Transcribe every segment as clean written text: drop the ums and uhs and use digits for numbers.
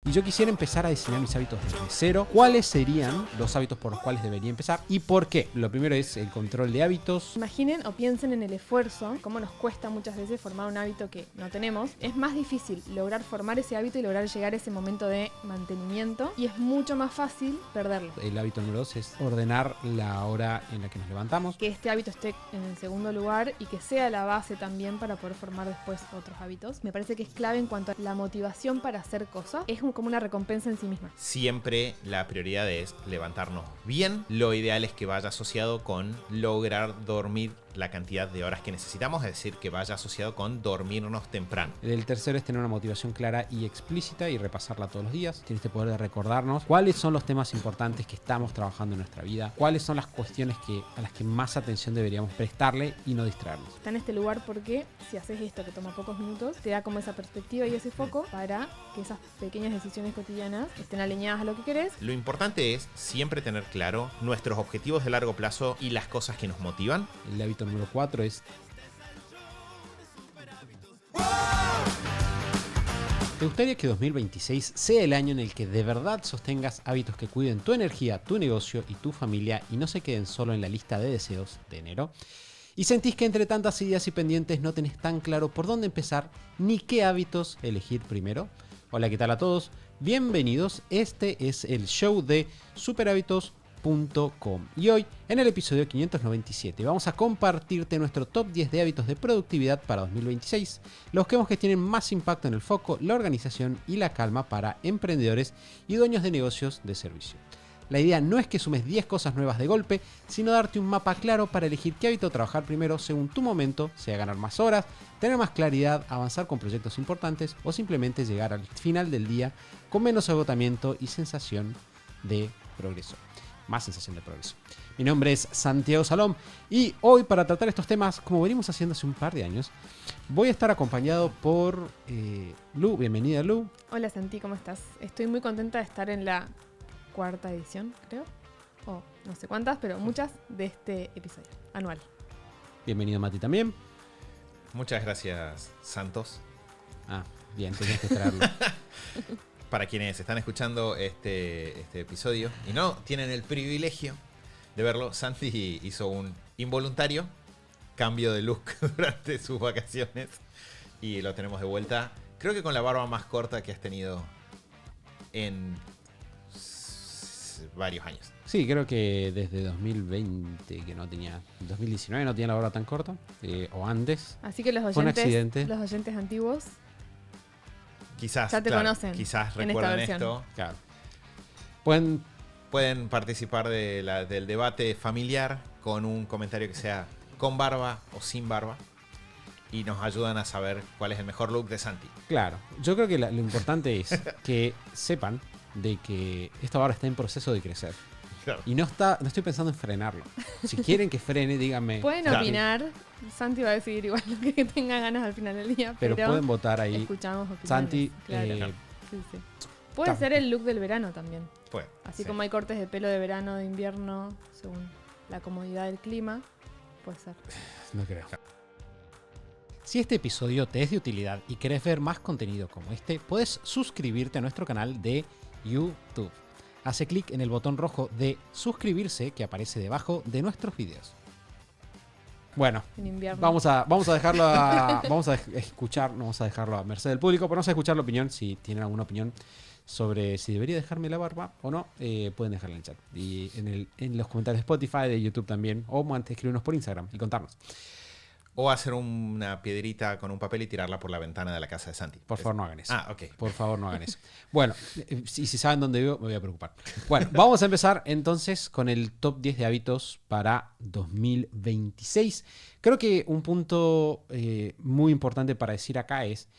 y yo quisiera empezar a diseñar mis hábitos desde cero, ¿cuáles serían los hábitos por los cuales debería empezar y por qué? Lo primero es el control de hábitos. Imaginen o piensen en el esfuerzo, cómo nos cuesta muchas veces formar un hábito que no tenemos. Es más difícil lograr formar ese hábito y lograr llegar a ese momento de mantenimiento, y es mucho más fácil perderlo. El hábito número 2 es ordenar la hora en la que nos levantamos. Que este hábito esté en el segundo lugar y que sea la base también para poder formar después otros hábitos. Me parece que es clave en cuanto a la motivación para hacer cosas. Es como una recompensa en sí misma. Siempre la prioridad es levantarnos bien. Lo ideal es que vaya asociado con lograr dormir la cantidad de horas que necesitamos, es decir, que vaya asociado con dormirnos temprano. El tercero es tener una motivación clara y explícita y repasarla todos los días. Tiene este poder de recordarnos cuáles son los temas importantes que estamos trabajando en nuestra vida, cuáles son las cuestiones a las que más atención deberíamos prestarle y no distraernos. Está en este lugar porque si haces esto que toma pocos minutos, te da como esa perspectiva y ese foco para que esas pequeñas decisiones cotidianas estén alineadas a lo que querés. Lo importante es siempre tener claro nuestros objetivos de largo plazo y las cosas que nos motivan. El hábito número 4 es... ¿Te gustaría que 2026 sea el año en el que de verdad sostengas hábitos que cuiden tu energía, tu negocio y tu familia y no se queden solo en la lista de deseos de enero? ¿Y sentís que entre tantas ideas y pendientes no tenés tan claro por dónde empezar ni qué hábitos elegir primero? Hola, ¿qué tal a todos? Bienvenidos, este es el show de superhábitos.com y hoy, en el episodio 597, vamos a compartirte nuestro top 10 de hábitos de productividad para 2026, los que vemos que tienen más impacto en el foco, la organización y la calma para emprendedores y dueños de negocios de servicio. La idea no es que sumes 10 cosas nuevas de golpe, sino darte un mapa claro para elegir qué hábito trabajar primero según tu momento, sea ganar más horas, tener más claridad, avanzar con proyectos importantes o simplemente llegar al final del día con menos agotamiento y sensación de progreso. Más sensación de progreso. Mi nombre es Santiago Salom y hoy, para tratar estos temas, como venimos haciendo hace un par de años, voy a estar acompañado por Lu. Bienvenida, Lu. Hola Santi, ¿cómo estás? Estoy muy contenta de estar en la cuarta edición, creo, o no sé cuántas, pero muchas de este episodio anual. Bienvenido, Mati, también. Muchas gracias, Santos. Ah, bien, tenías que traerlo. Para quienes están escuchando este episodio y no tienen el privilegio de verlo, Santi hizo un involuntario cambio de look durante sus vacaciones y lo tenemos de vuelta. Creo que con la barba más corta que has tenido en varios años. Sí, creo que desde 2020, 2019 no tenía la barba tan corta, o antes. Así que los Fue un accidente. oyentes antiguos Quizás, ya te conocen quizás en esta recuerdan versión. esto. Claro. Pueden participar del debate familiar con un comentario que sea con barba o sin barba y nos ayudan a saber cuál es el mejor look de Santi. Claro, yo creo que lo importante es que sepan de que esta barba está en proceso de crecer. Claro. Y no estoy pensando en frenarlo. Si quieren que frene, díganme. Pueden Claro. opinar. Santi va a decidir igual lo que tenga ganas al final del día. Pero pueden votar ahí. Escuchamos opiniones. Santi, Claro. Sí. Puede ser el look del verano también. Pues, Así sí. como hay cortes de pelo de verano, de invierno, según la comodidad del clima, puede ser. No creo. Si este episodio te es de utilidad y querés ver más contenido como este, puedes suscribirte a nuestro canal de YouTube. Hace clic en el botón rojo de suscribirse que aparece debajo de nuestros videos. Bueno, En invierno. vamos a dejarlo vamos a escuchar, no vamos a dejarlo a merced del público, pero vamos a escuchar la opinión. Si tienen alguna opinión sobre si debería dejarme la barba o no, pueden dejarla en el chat. Y en los comentarios de Spotify, de YouTube también, o antes escribirnos por Instagram y contarnos. O hacer una piedrita con un papel y tirarla por la ventana de la casa de Santi. Por favor, no hagan eso. Ah, ok. Por favor, no hagan eso. Bueno, si saben dónde vivo, me voy a preocupar. Bueno, vamos a empezar entonces con el top 10 de hábitos para 2026. Creo que un punto muy importante para decir acá es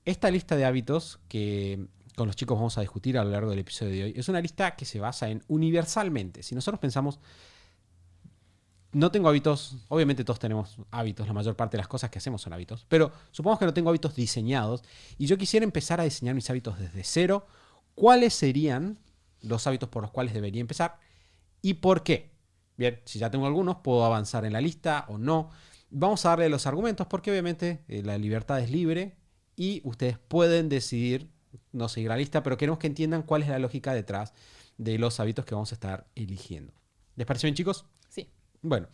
esta lista de hábitos que con los chicos vamos a discutir a lo largo del episodio de hoy. Es una lista que se basa en universalmente. Si nosotros pensamos... No tengo hábitos, obviamente todos tenemos hábitos, la mayor parte de las cosas que hacemos son hábitos, pero supongamos que no tengo hábitos diseñados y yo quisiera empezar a diseñar mis hábitos desde cero. ¿Cuáles serían los hábitos por los cuales debería empezar y por qué? Bien, si ya tengo algunos, puedo avanzar en la lista o no. Vamos a darle los argumentos porque obviamente la libertad es libre y ustedes pueden decidir no seguir la lista, pero queremos que entiendan cuál es la lógica detrás de los hábitos que vamos a estar eligiendo. ¿Les parece bien, chicos? Sí. Bueno,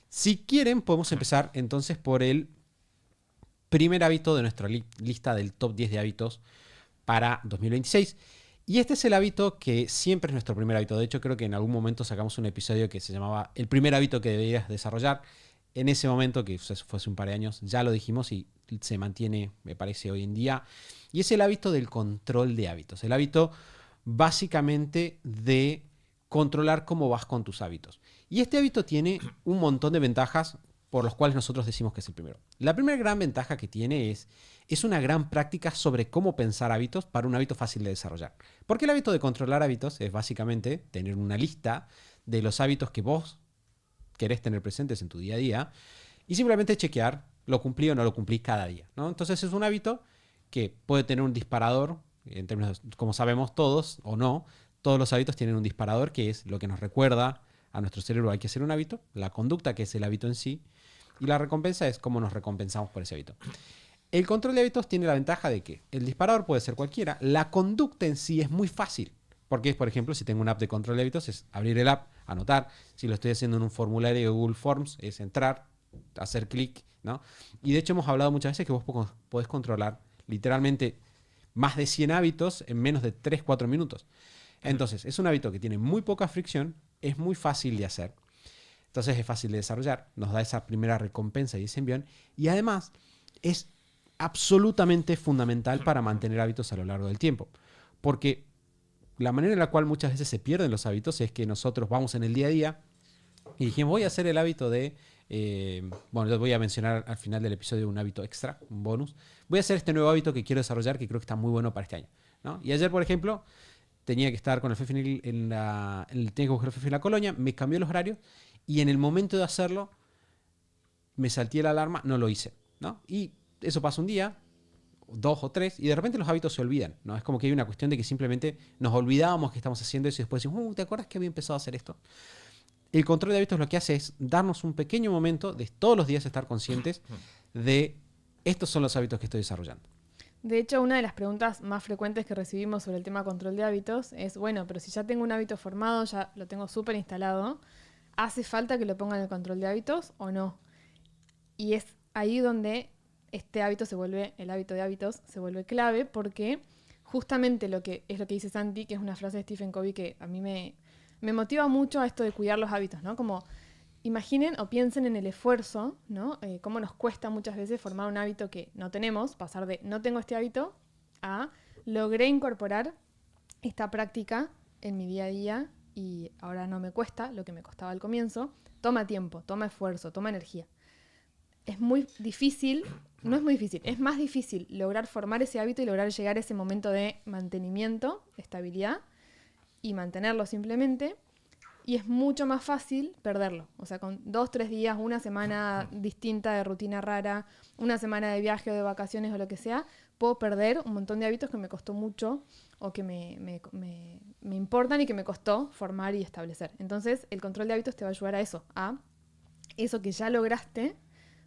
si quieren, podemos empezar entonces por el primer hábito de nuestra lista del top 10 de hábitos para 2026. Y este es el hábito que siempre es nuestro primer hábito. De hecho, creo que en algún momento sacamos un episodio que se llamaba El primer hábito que deberías desarrollar. En ese momento, que fue hace un par de años, ya lo dijimos y se mantiene, me parece, hoy en día. Y es el hábito del control de hábitos. El hábito básicamente de controlar cómo vas con tus hábitos. Y este hábito tiene un montón de ventajas por los cuales nosotros decimos que es el primero. La primera gran ventaja que tiene es una gran práctica sobre cómo pensar hábitos para un hábito fácil de desarrollar. Porque el hábito de controlar hábitos es básicamente tener una lista de los hábitos que vos querés tener presentes en tu día a día y simplemente chequear lo cumplí o no lo cumplí cada día, ¿no? Entonces es un hábito que puede tener un disparador, en términos, como sabemos todos o no, todos los hábitos tienen un disparador que es lo que nos recuerda a nuestro cerebro hay que hacer un hábito, la conducta que es el hábito en sí, y la recompensa es cómo nos recompensamos por ese hábito. El control de hábitos tiene la ventaja de que el disparador puede ser cualquiera, la conducta en sí es muy fácil, porque por ejemplo si tengo una app de control de hábitos es abrir el app, anotar, si lo estoy haciendo en un formulario de Google Forms es entrar, hacer clic, ¿no? Y de hecho hemos hablado muchas veces que vos podés controlar literalmente más de 100 hábitos en menos de 3-4 minutos. Entonces es un hábito que tiene muy poca fricción, es muy fácil de hacer. Entonces es fácil de desarrollar, nos da esa primera recompensa y ese envión. Y además es absolutamente fundamental para mantener hábitos a lo largo del tiempo. Porque la manera en la cual muchas veces se pierden los hábitos es que nosotros vamos en el día a día y dijimos, voy a hacer el hábito de... bueno, yo voy a mencionar al final del episodio un hábito extra, un bonus. Voy a hacer este nuevo hábito que quiero desarrollar que creo que está muy bueno para este año, ¿no? Y ayer, por ejemplo, tenía que estar con el FEFI tenía que buscar el FEFI en la colonia, me cambió los horarios y en el momento de hacerlo me salté la alarma, no lo hice, ¿no? Y eso pasa un día, 2 o 3, y de repente los hábitos se olvidan, ¿no? Es como que hay una cuestión de que simplemente nos olvidábamos que estamos haciendo eso y después decimos, ¿te acuerdas que había empezado a hacer esto? El control de hábitos lo que hace es darnos un pequeño momento de todos los días estar conscientes de estos son los hábitos que estoy desarrollando. De hecho, una de las preguntas más frecuentes que recibimos sobre el tema control de hábitos es, bueno, pero si ya tengo un hábito formado, ya lo tengo súper instalado, ¿hace falta que lo ponga en el control de hábitos o no? Y es ahí donde este hábito el hábito de hábitos se vuelve clave porque justamente lo que dice Santi, que es una frase de Stephen Covey que a mí me motiva mucho a esto de cuidar los hábitos, ¿no? Como imaginen o piensen en el esfuerzo, ¿no? Cómo nos cuesta muchas veces formar un hábito que no tenemos, pasar de no tengo este hábito a logré incorporar esta práctica en mi día a día y ahora no me cuesta lo que me costaba al comienzo. Toma tiempo, toma esfuerzo, toma energía. Es muy difícil, no es muy difícil, es más difícil lograr formar ese hábito y lograr llegar a ese momento de mantenimiento, estabilidad y mantenerlo simplemente. Y es mucho más fácil perderlo. O sea, con 2-3 días, una semana distinta de rutina rara, una semana de viaje o de vacaciones o lo que sea, puedo perder un montón de hábitos que me costó mucho o que me importan y que me costó formar y establecer. Entonces, el control de hábitos te va a ayudar a eso que ya lograste,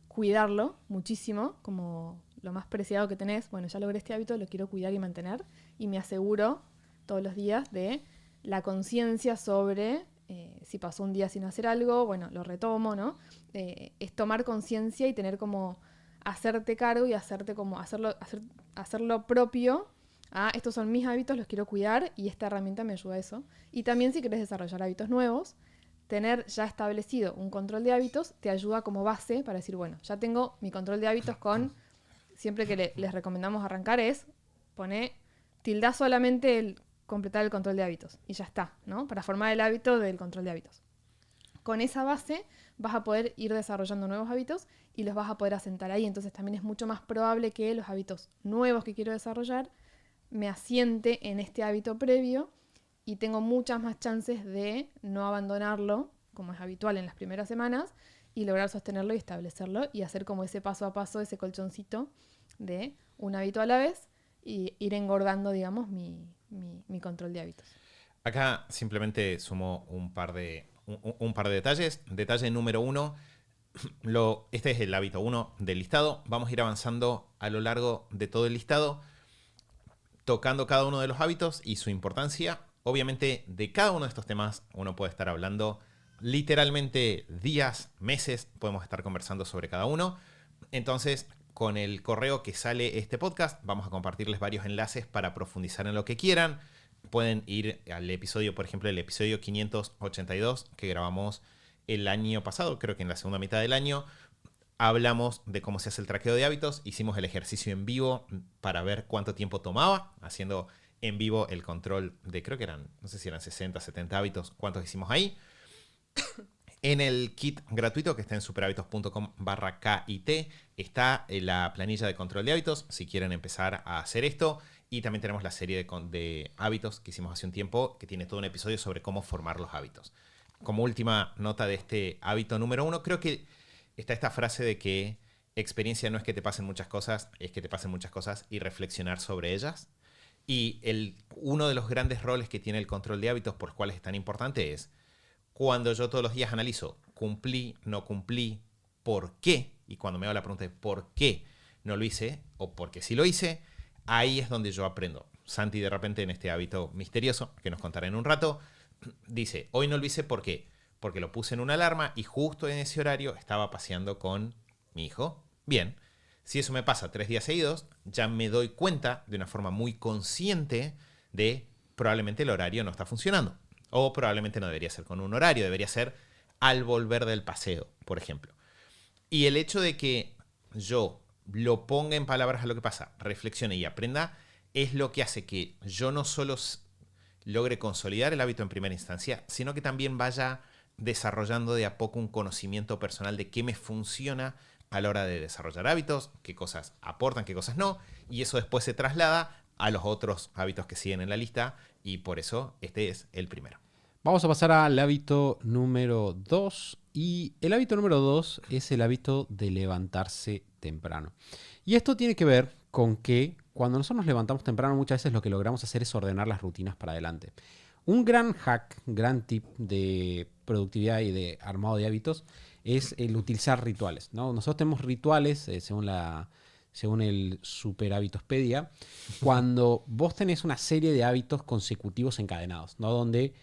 cuidarlo muchísimo, como lo más preciado que tenés. Bueno, ya logré este hábito, lo quiero cuidar y mantener. Y me aseguro todos los días de la conciencia sobre... si pasó un día sin hacer algo, bueno, lo retomo, ¿no? Es tomar conciencia y tener como hacerte cargo y hacerte como hacerlo propio. Estos son mis hábitos, los quiero cuidar y esta herramienta me ayuda a eso. Y también si querés desarrollar hábitos nuevos, tener ya establecido un control de hábitos te ayuda como base para decir, bueno, ya tengo mi control de hábitos siempre que les recomendamos arrancar tildá solamente completar el control de hábitos y ya está, ¿no? Para formar el hábito del control de hábitos. Con esa base vas a poder ir desarrollando nuevos hábitos y los vas a poder asentar ahí. Entonces también es mucho más probable que los hábitos nuevos que quiero desarrollar me asiente en este hábito previo y tengo muchas más chances de no abandonarlo, como es habitual en las primeras semanas, y lograr sostenerlo y establecerlo y hacer como ese paso a paso, ese colchoncito de un hábito a la vez y ir engordando, digamos, mi control de hábitos. Acá simplemente sumo un par de detalles. Detalle número 1. Este es el hábito 1 del listado. Vamos a ir avanzando a lo largo de todo el listado. tocando cada uno de los hábitos y su importancia. Obviamente, de cada uno de estos temas uno puede estar hablando literalmente días, meses, podemos estar conversando sobre cada uno. Entonces, con el correo que sale este podcast, vamos a compartirles varios enlaces para profundizar en lo que quieran. Pueden ir al episodio, por ejemplo, el episodio 582 que grabamos el año pasado, creo que en la segunda mitad del año. Hablamos de cómo se hace el traqueo de hábitos. Hicimos el ejercicio en vivo para ver cuánto tiempo tomaba, haciendo en vivo el control de, creo que eran, no sé si eran 60, 70 hábitos, cuántos hicimos ahí. En el kit gratuito que está en superhábitos.com/KIT está la planilla de control de hábitos, si quieren empezar a hacer esto. Y también tenemos la serie de hábitos que hicimos hace un tiempo, que tiene todo un episodio sobre cómo formar los hábitos. Como última nota de este hábito número 1, creo que está esta frase de que experiencia no es que te pasen muchas cosas, es que te pasen muchas cosas y reflexionar sobre ellas. Y uno de los grandes roles que tiene el control de hábitos, por los cuales es tan importante, es cuando yo todos los días analizo, cumplí, no cumplí, por qué, y cuando me hago la pregunta de por qué no lo hice, o por qué sí lo hice, ahí es donde yo aprendo. Santi de repente en este hábito misterioso, que nos contará en un rato, dice, hoy no lo hice, ¿por qué? Porque lo puse en una alarma y justo en ese horario estaba paseando con mi hijo. Bien, si eso me pasa 3 días seguidos, ya me doy cuenta de una forma muy consciente de probablemente el horario no está funcionando. O probablemente no debería ser con un horario, debería ser al volver del paseo, por ejemplo. Y el hecho de que yo lo ponga en palabras a lo que pasa, reflexione y aprenda, es lo que hace que yo no solo logre consolidar el hábito en primera instancia, sino que también vaya desarrollando de a poco un conocimiento personal de qué me funciona a la hora de desarrollar hábitos, qué cosas aportan, qué cosas no, y eso después se traslada a los otros hábitos que siguen en la lista, y por eso este es el primero. Vamos a pasar al hábito número 2. Y el hábito número 2 es el hábito de levantarse temprano. Y esto tiene que ver con que cuando nosotros nos levantamos temprano, muchas veces lo que logramos hacer es ordenar las rutinas para adelante. Un gran hack, gran tip de productividad y de armado de hábitos es el utilizar rituales, ¿no? Nosotros tenemos rituales, según el Super Hábitospedia, cuando vos tenés una serie de hábitos consecutivos encadenados, ¿no? Donde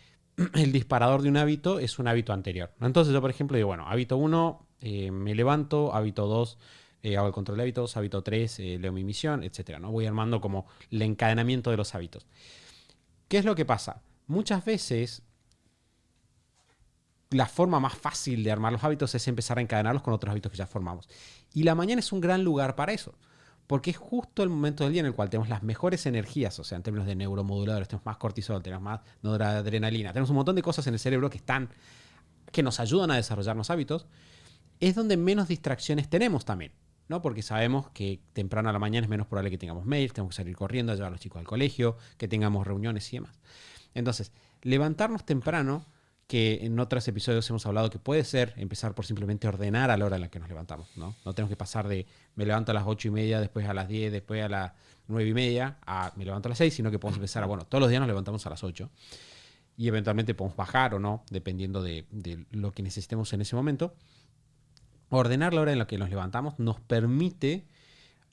el disparador de un hábito es un hábito anterior, ¿no? Entonces yo, por ejemplo, digo, bueno, hábito 1, me levanto, hábito 2, hago el control de hábitos, hábito 3, leo mi misión, etcétera, ¿no? Voy armando como el encadenamiento de los hábitos. ¿Qué es lo que pasa? Muchas veces la forma más fácil de armar los hábitos es empezar a encadenarlos con otros hábitos que ya formamos. Y la mañana es un gran lugar para eso, porque es justo el momento del día en el cual tenemos las mejores energías, o sea, en términos de neuromoduladores, tenemos más cortisol, tenemos más noradrenalina, tenemos un montón de cosas en el cerebro que nos ayudan a desarrollarnos hábitos. Es donde menos distracciones tenemos también, ¿no? Porque sabemos que temprano a la mañana es menos probable que tengamos mails, tenemos que salir corriendo a llevar a los chicos al colegio, que tengamos reuniones y demás. Entonces, levantarnos temprano, que en otros episodios hemos hablado que puede ser empezar por simplemente ordenar a la hora en la que nos levantamos, ¿no? No tenemos que pasar de me levanto a las 8:30, después a las 10, después a las 9:30, a me levanto a las 6, sino que podemos empezar todos los días nos levantamos a las 8 y eventualmente podemos bajar o no, dependiendo de lo que necesitemos en ese momento. Ordenar la hora en la que nos levantamos nos permite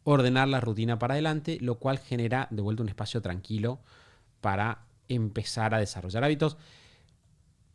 ordenar la rutina para adelante, lo cual genera de vuelta un espacio tranquilo para empezar a desarrollar hábitos.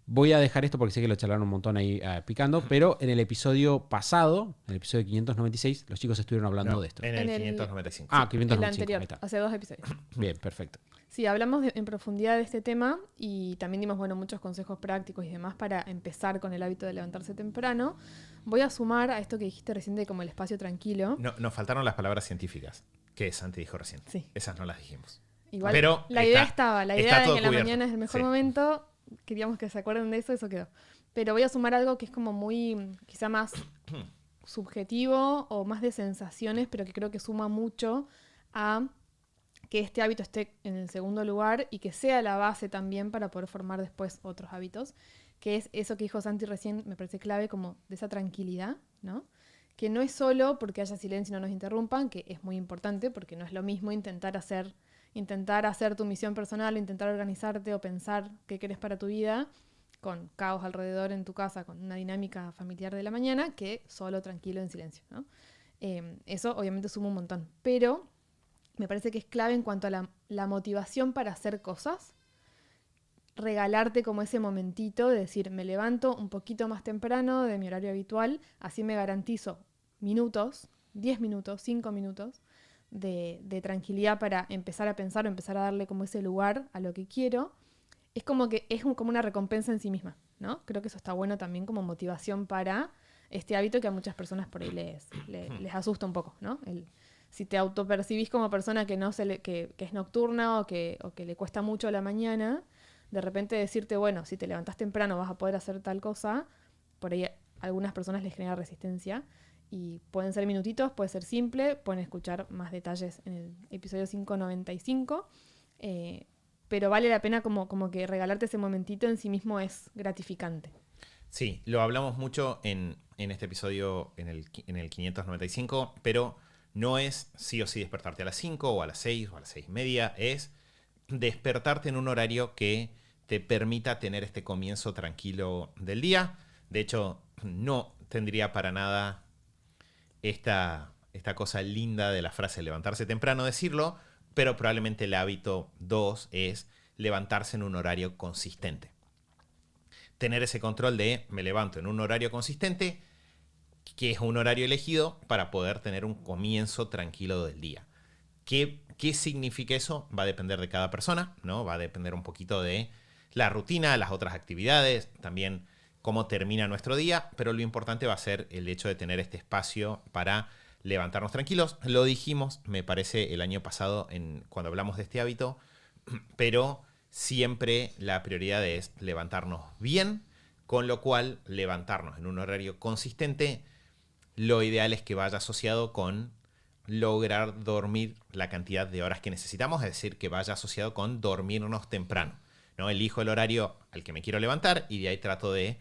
Voy a dejar esto porque sé que lo charlaron un montón ahí picando, pero en el episodio pasado, en el episodio 596, los chicos estuvieron hablando de esto. En el 595. Ah, El 595. anterior, Ahí está. hace 2 episodios. Bien, perfecto. Sí, hablamos en profundidad de este tema y también dimos muchos consejos prácticos y demás para empezar con el hábito de levantarse temprano. Voy a sumar a esto que dijiste recién de como el espacio tranquilo. No, nos faltaron las palabras científicas que Santi dijo recién. Sí. Esas no las dijimos. Igual Pero la idea estaba, la idea de todo que la cubierto. mañana es el mejor Sí. momento. Queríamos que se acuerden de eso, eso quedó. Pero voy a sumar algo que es como muy, quizá más subjetivo o más de sensaciones, pero que creo que suma mucho a que este hábito esté en el segundo lugar y que sea la base también para poder formar después otros hábitos, que es eso que dijo Santi recién, me parece clave, como de esa tranquilidad, ¿no? Que no es solo porque haya silencio y no nos interrumpan, que es muy importante porque no es lo mismo intentar hacer tu misión personal, intentar organizarte o pensar qué querés para tu vida con caos alrededor en tu casa, con una dinámica familiar de la mañana, que solo tranquilo en silencio, ¿no? Eso obviamente suma un montón, pero me parece que es clave en cuanto a la motivación para hacer cosas. Regalarte como ese momentito de decir, me levanto un poquito más temprano de mi horario habitual, así me garantizo minutos, 10 minutos, 5 minutos de tranquilidad para empezar a pensar o empezar a darle como ese lugar a lo que quiero. Es como que es como una recompensa en sí misma, ¿no? Creo que eso está bueno también como motivación para este hábito que a muchas personas por ahí les asusta un poco, ¿no? Si te autopercibís como persona que que es nocturna o que le cuesta mucho a la mañana, de repente decirte, bueno, si te levantás temprano vas a poder hacer tal cosa, por ahí a algunas personas les genera resistencia. Y pueden ser minutitos, puede ser simple, pueden escuchar más detalles en el episodio 595. Pero vale la pena como que regalarte ese momentito en sí mismo es gratificante. Sí, lo hablamos mucho en este episodio, en el 595, pero no es sí o sí despertarte a las 5 o a las 6 o a las 6:30, es despertarte en un horario que te permita tener este comienzo tranquilo del día. De hecho, no tendría para nada esta cosa linda de la frase levantarse temprano decirlo, pero probablemente el hábito 2 es levantarse en un horario consistente. Tener ese control de me levanto en un horario consistente, que es un horario elegido para poder tener un comienzo tranquilo del día. ¿Qué significa eso? Va a depender de cada persona, ¿no? Va a depender un poquito de la rutina, las otras actividades, también cómo termina nuestro día, pero lo importante va a ser el hecho de tener este espacio para levantarnos tranquilos. Lo dijimos, me parece, el año pasado cuando hablamos de este hábito, pero siempre la prioridad es levantarnos bien, con lo cual levantarnos en un horario consistente, lo ideal es que vaya asociado con lograr dormir la cantidad de horas que necesitamos, es decir, que vaya asociado con dormirnos temprano, ¿no? Elijo el horario al que me quiero levantar y de ahí trato de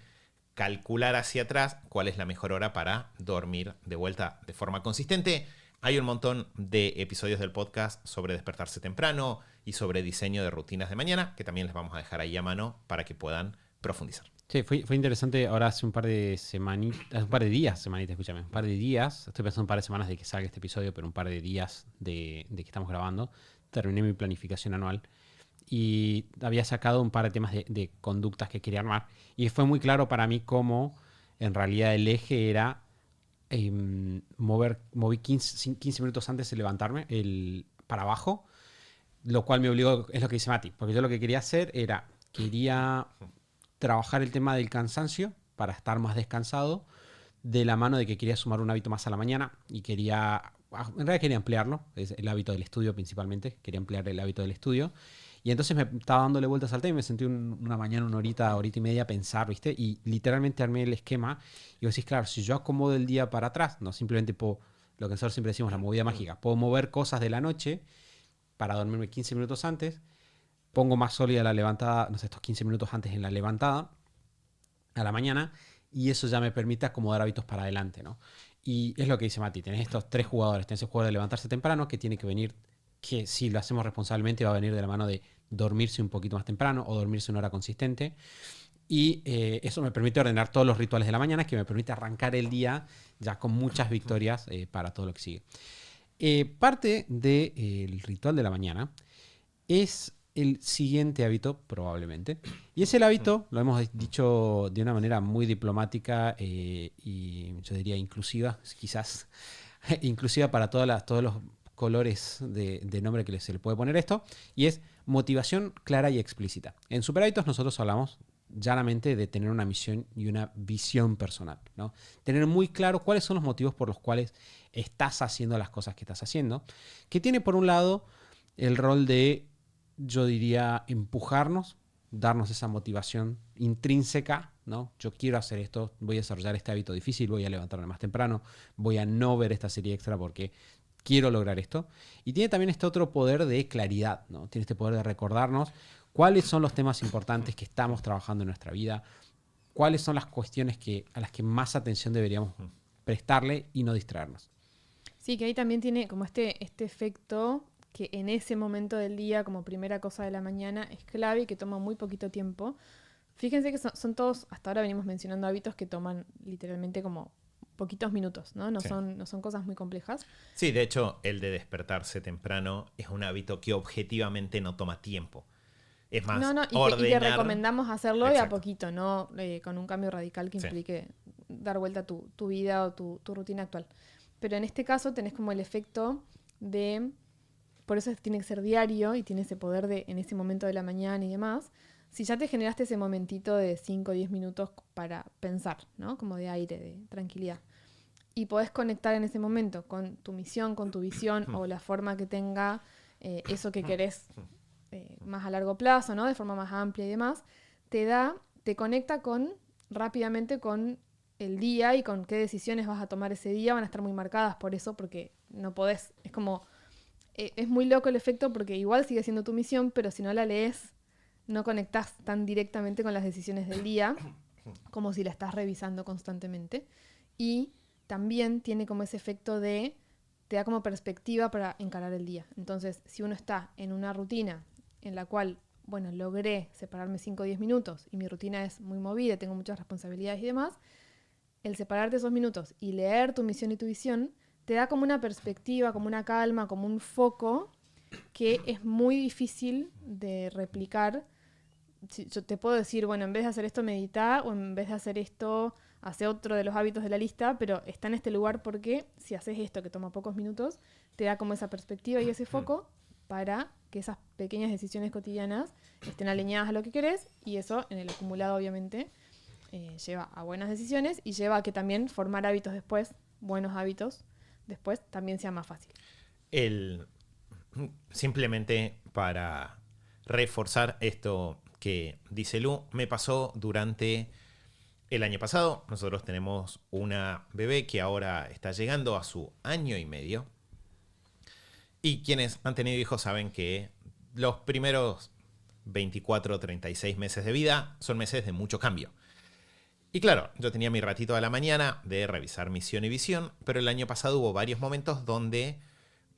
calcular hacia atrás cuál es la mejor hora para dormir de vuelta de forma consistente. Hay un montón de episodios del podcast sobre despertarse temprano y sobre diseño de rutinas de mañana, que también les vamos a dejar ahí a mano para que puedan profundizar. Sí, fue interesante. Ahora hace un par de semanitas, un par de días, escúchame, un par de días, estoy pensando un par de semanas de que salga este episodio, pero un par de días de que estamos grabando, terminé mi planificación anual y había sacado un par de temas de conductas que quería armar y fue muy claro para mí cómo en realidad el eje era moví 15 minutos antes de levantarme para abajo, lo cual me obligó, es lo que dice Mati, porque yo lo que quería hacer quería trabajar el tema del cansancio para estar más descansado, de la mano de que quería sumar un hábito más a la mañana y en realidad quería ampliarlo, es el hábito del estudio principalmente, quería ampliar el hábito del estudio. Y entonces me estaba dándole vueltas al tema y me sentí una mañana, una horita y media a pensar, ¿viste? Y literalmente armé el esquema. Y vos decís, claro, si yo acomodo el día para atrás, no simplemente puedo, lo que nosotros siempre decimos, la movida mágica, puedo mover cosas de la noche para dormirme 15 minutos antes, pongo más sólida la levantada, no sé, estos 15 minutos antes en la levantada a la mañana, y eso ya me permite acomodar hábitos para adelante, ¿no? Y es lo que dice Mati, tenés estos tres jugadores, tenés el jugador de levantarse temprano, que tiene que venir, que si lo hacemos responsablemente va a venir de la mano de dormirse un poquito más temprano o dormirse una hora consistente. Y eso me permite ordenar todos los rituales de la mañana, que me permite arrancar el día ya con muchas victorias para todo lo que sigue. Parte del ritual de la mañana es el siguiente hábito, probablemente. Y es el hábito, lo hemos dicho de una manera muy diplomática y yo diría inclusiva, quizás inclusiva para todos los colores de nombre que se le puede poner esto, y es motivación clara y explícita. En Super Hábitos nosotros hablamos llanamente de tener una misión y una visión personal, ¿no? Tener muy claro cuáles son los motivos por los cuales estás haciendo las cosas que estás haciendo, que tiene por un lado el rol de, yo diría, empujarnos, darnos esa motivación intrínseca, ¿no? Yo quiero hacer esto, voy a desarrollar este hábito difícil, voy a levantarme más temprano, voy a no ver esta serie extra porque quiero lograr esto. Y tiene también este otro poder de claridad, ¿no? Tiene este poder de recordarnos cuáles son los temas importantes que estamos trabajando en nuestra vida, cuáles son las cuestiones a las que más atención deberíamos prestarle y no distraernos. Sí, que ahí también tiene como este efecto que en ese momento del día, como primera cosa de la mañana, es clave y que toma muy poquito tiempo. Fíjense que son todos, hasta ahora venimos mencionando hábitos que toman literalmente como poquitos minutos, ¿no? No, Sí. no son cosas muy complejas. Sí, de hecho, el de despertarse temprano es un hábito que objetivamente no toma tiempo. Es más, No, y te ordenar. recomendamos hacerlo de a Exacto. poquito, no con un cambio radical que Sí. implique dar vuelta a tu vida o tu rutina actual. Pero en este caso tenés como el efecto de... Por eso tiene que ser diario y tiene ese poder de en ese momento de la mañana y demás. Si ya te generaste ese momentito de 5 o 10 minutos para pensar, ¿no? Como de aire, de tranquilidad. Y podés conectar en ese momento con tu misión, con tu visión o la forma que tenga eso que querés más a largo plazo, ¿no? De forma más amplia y demás, te conecta rápidamente con el día y con qué decisiones vas a tomar ese día. Van a estar muy marcadas por eso, porque no podés, es como, es muy loco el efecto porque igual sigue siendo tu misión, pero si no la lees, no conectás tan directamente con las decisiones del día, como si la estás revisando constantemente. Y también tiene como ese efecto te da como perspectiva para encarar el día. Entonces, si uno está en una rutina en la cual, bueno, logré separarme 5 o 10 minutos y mi rutina es muy movida, tengo muchas responsabilidades y demás, el separarte esos minutos y leer tu misión y tu visión te da como una perspectiva, como una calma, como un foco que es muy difícil de replicar. Yo te puedo decir, bueno, en vez de hacer esto, medita, o en vez de hacer esto, hace otro de los hábitos de la lista, pero está en este lugar porque si haces esto, que toma pocos minutos, te da como esa perspectiva y ese foco para que esas pequeñas decisiones cotidianas estén alineadas a lo que querés, y eso, en el acumulado, obviamente, lleva a buenas decisiones y lleva a que también formar hábitos después, buenos hábitos, después también sea más fácil. Simplemente para reforzar esto que dice Lu, me pasó durante el año pasado. Nosotros tenemos una bebé que ahora está llegando a su 1 año y medio. Y quienes han tenido hijos saben que los primeros 24 o 36 meses de vida son meses de mucho cambio. Y claro, yo tenía mi ratito a la mañana de revisar misión y visión, pero el año pasado hubo varios momentos donde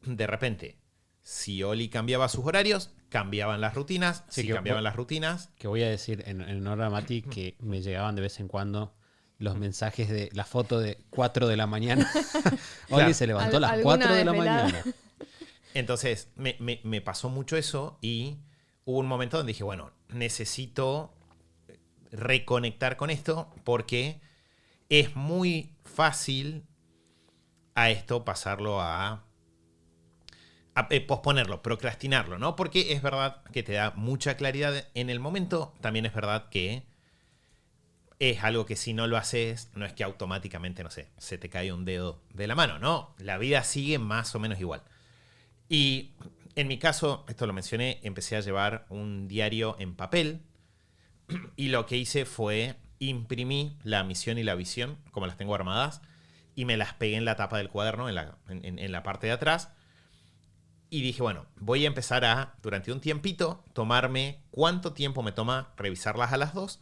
de repente, si Oli cambiaba sus horarios, cambiaban las rutinas. Sí, si que cambiaban las rutinas, Que voy a decir en honor a Mati que me llegaban de vez en cuando los mensajes de la foto de 4 de la mañana. Claro. Oli se levantó a las ¿Alguna 4 de la desvelada? mañana. entonces me pasó mucho eso y hubo un momento donde dije, bueno, necesito reconectar con esto porque es muy fácil a esto pasarlo a posponerlo, procrastinarlo, ¿no? Porque es verdad que te da mucha claridad en el momento, también es verdad que es algo que si no lo haces, no es que automáticamente, no sé, se te cae un dedo de la mano, ¿no? La vida sigue más o menos igual. Y en mi caso, esto lo mencioné, empecé a llevar un diario en papel y lo que hice fue imprimí la misión y la visión, como las tengo armadas, y me las pegué en la tapa del cuaderno, en la parte de atrás. Y dije, bueno, voy a empezar a, durante un tiempito, tomarme cuánto tiempo me toma revisarlas a las 2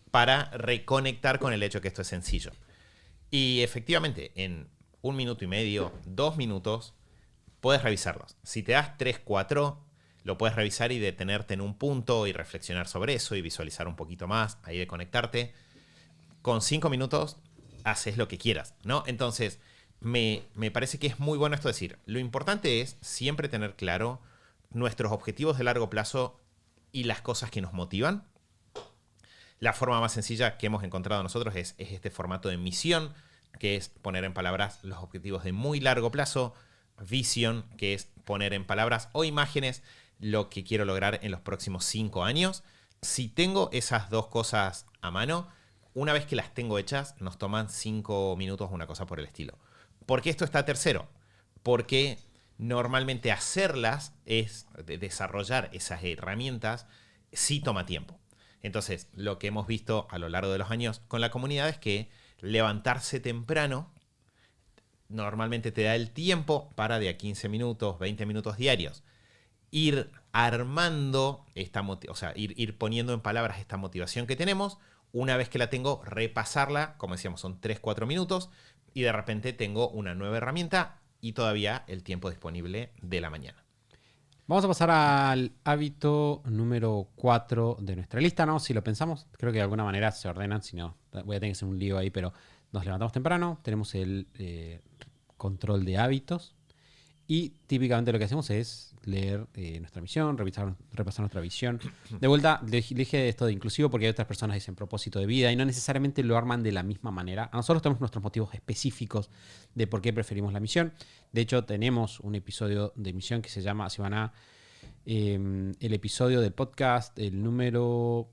para reconectar con el hecho que esto es sencillo. Y efectivamente, en 1 minuto y medio, 2 minutos, puedes revisarlos. Si te das 3, 4, lo puedes revisar y detenerte en un punto y reflexionar sobre eso y visualizar un poquito más, ahí de conectarte. Con 5 minutos haces lo que quieras, ¿no? Entonces, me parece que es muy bueno esto de decir. Lo importante es siempre tener claro nuestros objetivos de largo plazo y las cosas que nos motivan. La forma más sencilla que hemos encontrado nosotros es este formato de misión, que es poner en palabras los objetivos de muy largo plazo. Visión, que es poner en palabras o imágenes lo que quiero lograr en los próximos 5 años. Si tengo esas dos cosas a mano, una vez que las tengo hechas, nos toman 5 minutos, una cosa por el estilo. ¿Por qué esto está tercero? Porque normalmente hacerlas, desarrollar esas herramientas, sí toma tiempo. Entonces, lo que hemos visto a lo largo de los años con la comunidad es que levantarse temprano normalmente te da el tiempo para de a 15 minutos, 20 minutos diarios, ir armando ir poniendo en palabras esta motivación que tenemos. Una vez que la tengo, repasarla, como decíamos, son 3, 4 minutos, y de repente tengo una nueva herramienta y todavía el tiempo disponible de la mañana. Vamos a pasar al hábito número 4 de nuestra lista, ¿no? Si lo pensamos, creo que de alguna manera se ordenan, si no, voy a tener que hacer un lío ahí, pero nos levantamos temprano, tenemos el control de hábitos y típicamente lo que hacemos es leer nuestra misión, repasar nuestra visión. De vuelta, le dije esto de inclusivo porque hay otras personas que dicen propósito de vida y no necesariamente lo arman de la misma manera. A nosotros tenemos nuestros motivos específicos de por qué preferimos la misión. De hecho, tenemos un episodio de misión que se llama, si van a el episodio del podcast, el número...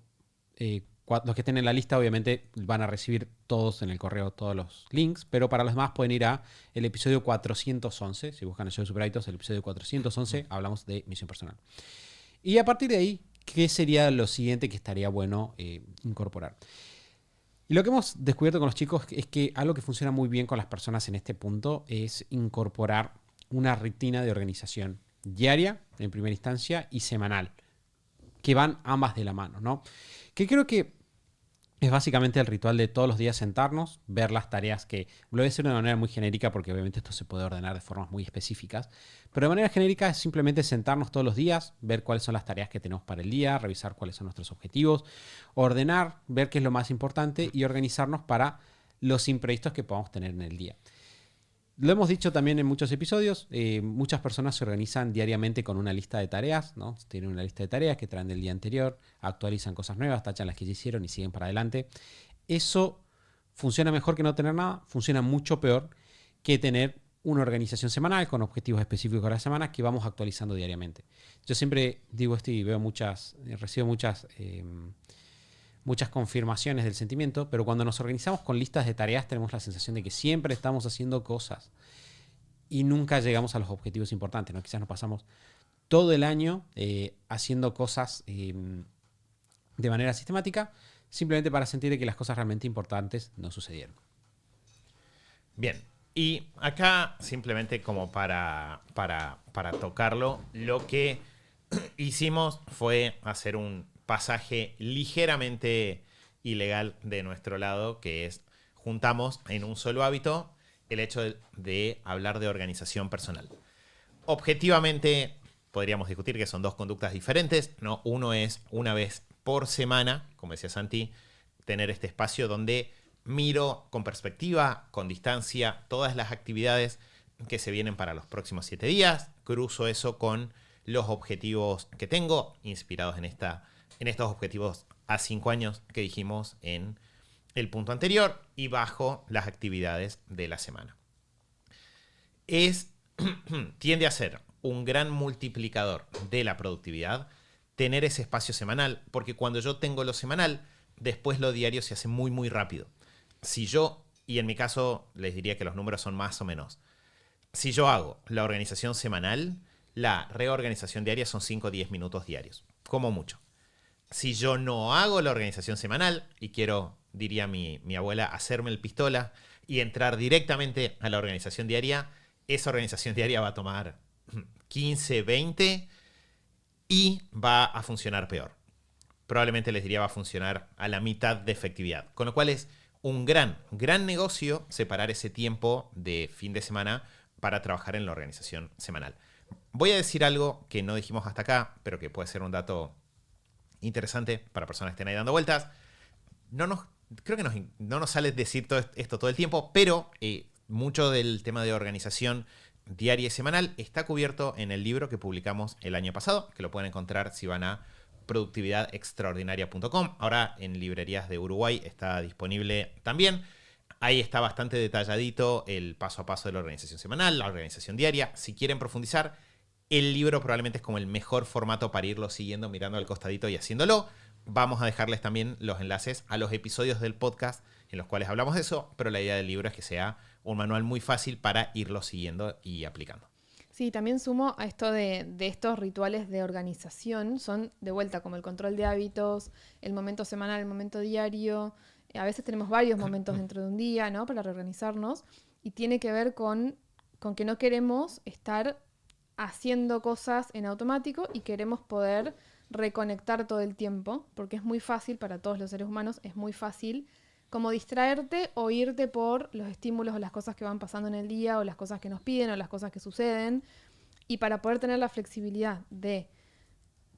los que estén en la lista obviamente van a recibir todos en el correo todos los links, pero para los demás pueden ir a el episodio 411, si buscan el show de Super Hábitos, el episodio 411, hablamos de misión personal. Y a partir de ahí, ¿qué sería lo siguiente que estaría bueno incorporar? Y lo que hemos descubierto con los chicos es que algo que funciona muy bien con las personas en este punto es incorporar una rutina de organización diaria, en primera instancia, y semanal, que van ambas de la mano, ¿no? Que creo que es básicamente el ritual de todos los días sentarnos, ver las tareas que... Lo voy a decir de una manera muy genérica porque obviamente esto se puede ordenar de formas muy específicas. Pero de manera genérica es simplemente sentarnos todos los días, ver cuáles son las tareas que tenemos para el día, revisar cuáles son nuestros objetivos, ordenar, ver qué es lo más importante y organizarnos para los imprevistos que podamos tener en el día. Lo hemos dicho también en muchos episodios, muchas personas se organizan diariamente con una lista de tareas, ¿no? Tienen una lista de tareas que traen del día anterior, actualizan cosas nuevas, tachan las que ya hicieron y siguen para adelante. Eso funciona mejor que no tener nada, funciona mucho peor que tener una organización semanal con objetivos específicos de la semana que vamos actualizando diariamente. Yo siempre digo esto y recibo muchas confirmaciones del sentimiento, pero cuando nos organizamos con listas de tareas tenemos la sensación de que siempre estamos haciendo cosas y nunca llegamos a los objetivos importantes, ¿no? Quizás nos pasamos todo el año haciendo cosas de manera sistemática, simplemente para sentir que las cosas realmente importantes no sucedieron. Bien, y acá simplemente como para tocarlo, lo que hicimos fue hacer un pasaje ligeramente ilegal de nuestro lado, que es juntamos en un solo hábito el hecho de hablar de organización personal. Objetivamente podríamos discutir que son dos conductas diferentes, ¿no? Uno es una vez por semana, como decía Santi, tener este espacio donde miro con perspectiva, con distancia, todas las actividades que se vienen para los próximos 7 días, cruzo eso con los objetivos que tengo, inspirados en estos objetivos a 5 años que dijimos en el punto anterior, y bajo las actividades de la semana. Tiende a ser un gran multiplicador de la productividad tener ese espacio semanal, porque cuando yo tengo lo semanal, después lo diario se hace muy, muy rápido. Si yo, y en mi caso les diría que los números son más o menos, si yo hago la organización semanal, la reorganización diaria son 5 o 10 minutos diarios, como mucho. Si yo no hago la organización semanal y quiero, diría mi abuela, hacerme el pistola y entrar directamente a la organización diaria, esa organización diaria va a tomar 15, 20 y va a funcionar peor. Probablemente les diría va a funcionar a la mitad de efectividad. Con lo cual es un gran negocio separar ese tiempo de fin de semana para trabajar en la organización semanal. Voy a decir algo que no dijimos hasta acá, pero que puede ser un dato interesante para personas que estén ahí dando vueltas. Creo que no nos sale decir todo esto todo el tiempo, pero mucho del tema de organización diaria y semanal está cubierto en el libro que publicamos el año pasado, que lo pueden encontrar si van a productividadextraordinaria.com. Ahora en librerías de Uruguay está disponible también. Ahí está bastante detalladito el paso a paso de la organización semanal, la organización diaria. Si quieren profundizar, el libro probablemente es como el mejor formato para irlo siguiendo, mirando al costadito y haciéndolo. Vamos a dejarles también los enlaces a los episodios del podcast en los cuales hablamos de eso, pero la idea del libro es que sea un manual muy fácil para irlo siguiendo y aplicando. Sí, también sumo a esto de estos rituales de organización, son de vuelta como el control de hábitos, el momento semanal, el momento diario. A veces tenemos varios momentos dentro de un día, ¿no? Para reorganizarnos, y tiene que ver con que no queremos estar haciendo cosas en automático y queremos poder reconectar todo el tiempo, porque es muy fácil para todos los seres humanos, es muy fácil como distraerte o irte por los estímulos o las cosas que van pasando en el día o las cosas que nos piden o las cosas que suceden. Y para poder tener la flexibilidad de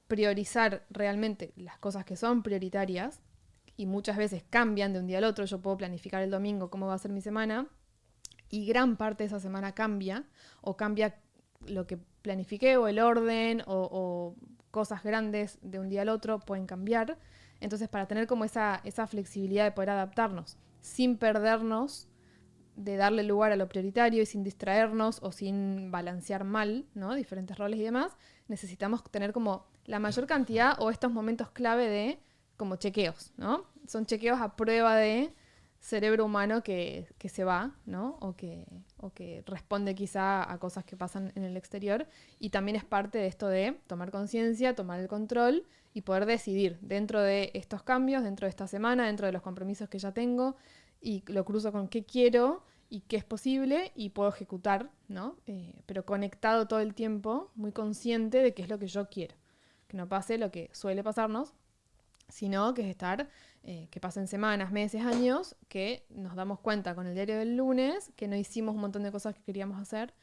priorizar realmente las cosas que son prioritarias, y muchas veces cambian de un día al otro. Yo puedo planificar el domingo cómo va a ser mi semana y gran parte de esa semana cambia, o cambia lo que planifiqué, o el orden, o cosas grandes de un día al otro pueden cambiar. Entonces, para tener como esa flexibilidad de poder adaptarnos sin perdernos de darle lugar a lo prioritario y sin distraernos o sin balancear mal, ¿no? Diferentes roles y demás, necesitamos tener como la mayor cantidad o estos momentos clave de como chequeos, ¿no? Son chequeos a prueba de cerebro humano que se va, ¿no? O que responde quizá a cosas que pasan en el exterior, y también es parte de esto de tomar conciencia, tomar el control y poder decidir dentro de estos cambios, dentro de esta semana, dentro de los compromisos que ya tengo, y lo cruzo con qué quiero y qué es posible y puedo ejecutar, ¿no? Pero conectado todo el tiempo, muy consciente de qué es lo que yo quiero. Que no pase lo que suele pasarnos, sino que es estar, que pasen semanas, meses, años, que nos damos cuenta con el diario del lunes que no hicimos un montón de cosas que queríamos hacer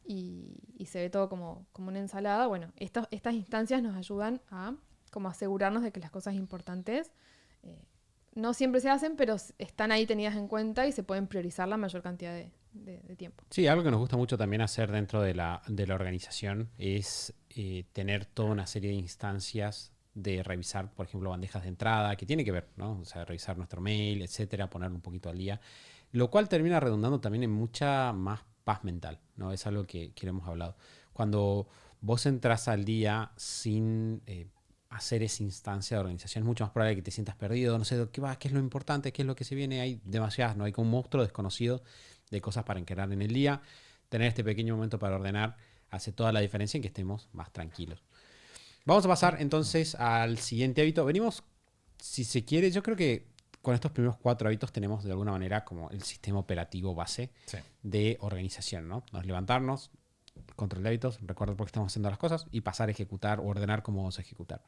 y se ve todo como una ensalada. Bueno, estas instancias nos ayudan a como asegurarnos de que las cosas importantes no siempre se hacen, pero están ahí tenidas en cuenta y se pueden priorizar la mayor cantidad de tiempo. Sí, algo que nos gusta mucho también hacer dentro de la organización es tener toda una serie de instancias de revisar, por ejemplo, bandejas de entrada, que tiene que ver, ¿no? O sea, revisar nuestro mail, etcétera, ponerlo un poquito al día, lo cual termina redundando también en mucha más paz mental, ¿no? Es algo que hemos hablado. Cuando vos entras al día sin hacer esa instancia de organización, es mucho más probable que te sientas perdido, no sé qué es lo importante, qué es lo que se viene, hay demasiadas, no hay como un monstruo desconocido de cosas para encarar en el día. Tener este pequeño momento para ordenar hace toda la diferencia en que estemos más tranquilos. Vamos a pasar entonces al siguiente hábito. Venimos, si se quiere, yo creo que con estos primeros 4 hábitos tenemos de alguna manera como el sistema operativo base de organización, ¿no? Nos levantarnos, control de hábitos, recordar por qué estamos haciendo las cosas y pasar a ejecutar o ordenar cómo vamos a ejecutar.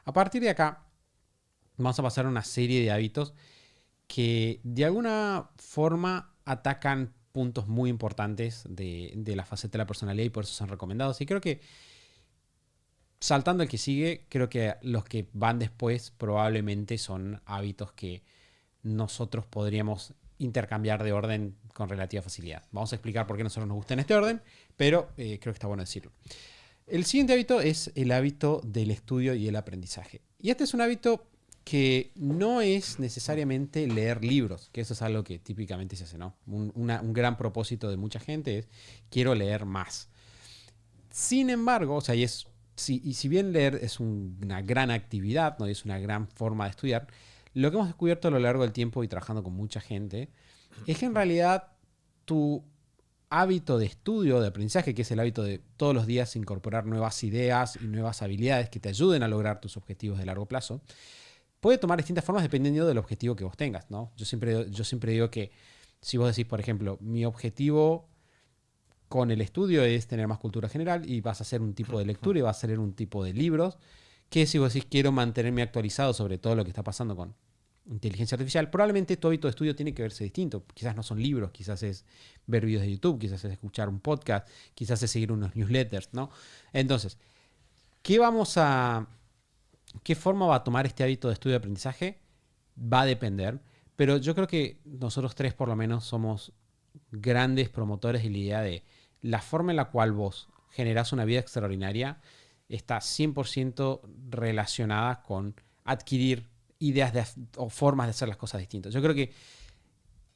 A partir de acá, vamos a pasar a una serie de hábitos que de alguna forma atacan puntos muy importantes de la faceta de la personalidad y por eso son recomendados. Y creo que, saltando el que sigue, creo que los que van después probablemente son hábitos que nosotros podríamos intercambiar de orden con relativa facilidad. Vamos a explicar por qué a nosotros nos gusta en este orden, pero creo que está bueno decirlo. El siguiente hábito es el hábito del estudio y el aprendizaje. Y este es un hábito que no es necesariamente leer libros, que eso es algo que típicamente se hace, ¿no? Un gran propósito de mucha gente es quiero leer más. Sin embargo, o sea, si bien leer es una gran actividad, ¿no? Y es una gran forma de estudiar, lo que hemos descubierto a lo largo del tiempo y trabajando con mucha gente es que en realidad tu hábito de estudio, de aprendizaje, que es el hábito de todos los días incorporar nuevas ideas y nuevas habilidades que te ayuden a lograr tus objetivos de largo plazo, puede tomar distintas formas dependiendo del objetivo que vos tengas, ¿no? Yo siempre digo que si vos decís, por ejemplo, mi objetivo con el estudio es tener más cultura general y vas a hacer un tipo de lectura y vas a leer un tipo de libros, que si vos decís quiero mantenerme actualizado sobre todo lo que está pasando con inteligencia artificial, probablemente tu hábito de estudio tiene que verse distinto. Quizás no son libros, quizás es ver videos de YouTube, quizás es escuchar un podcast, quizás es seguir unos newsletters, ¿no? Entonces, ¿qué forma va a tomar este hábito de estudio y aprendizaje? Va a depender, pero yo creo que nosotros 3 por lo menos somos grandes promotores de la idea de la forma en la cual vos generás una vida extraordinaria está 100% relacionada con adquirir ideas o formas de hacer las cosas distintas. Yo creo que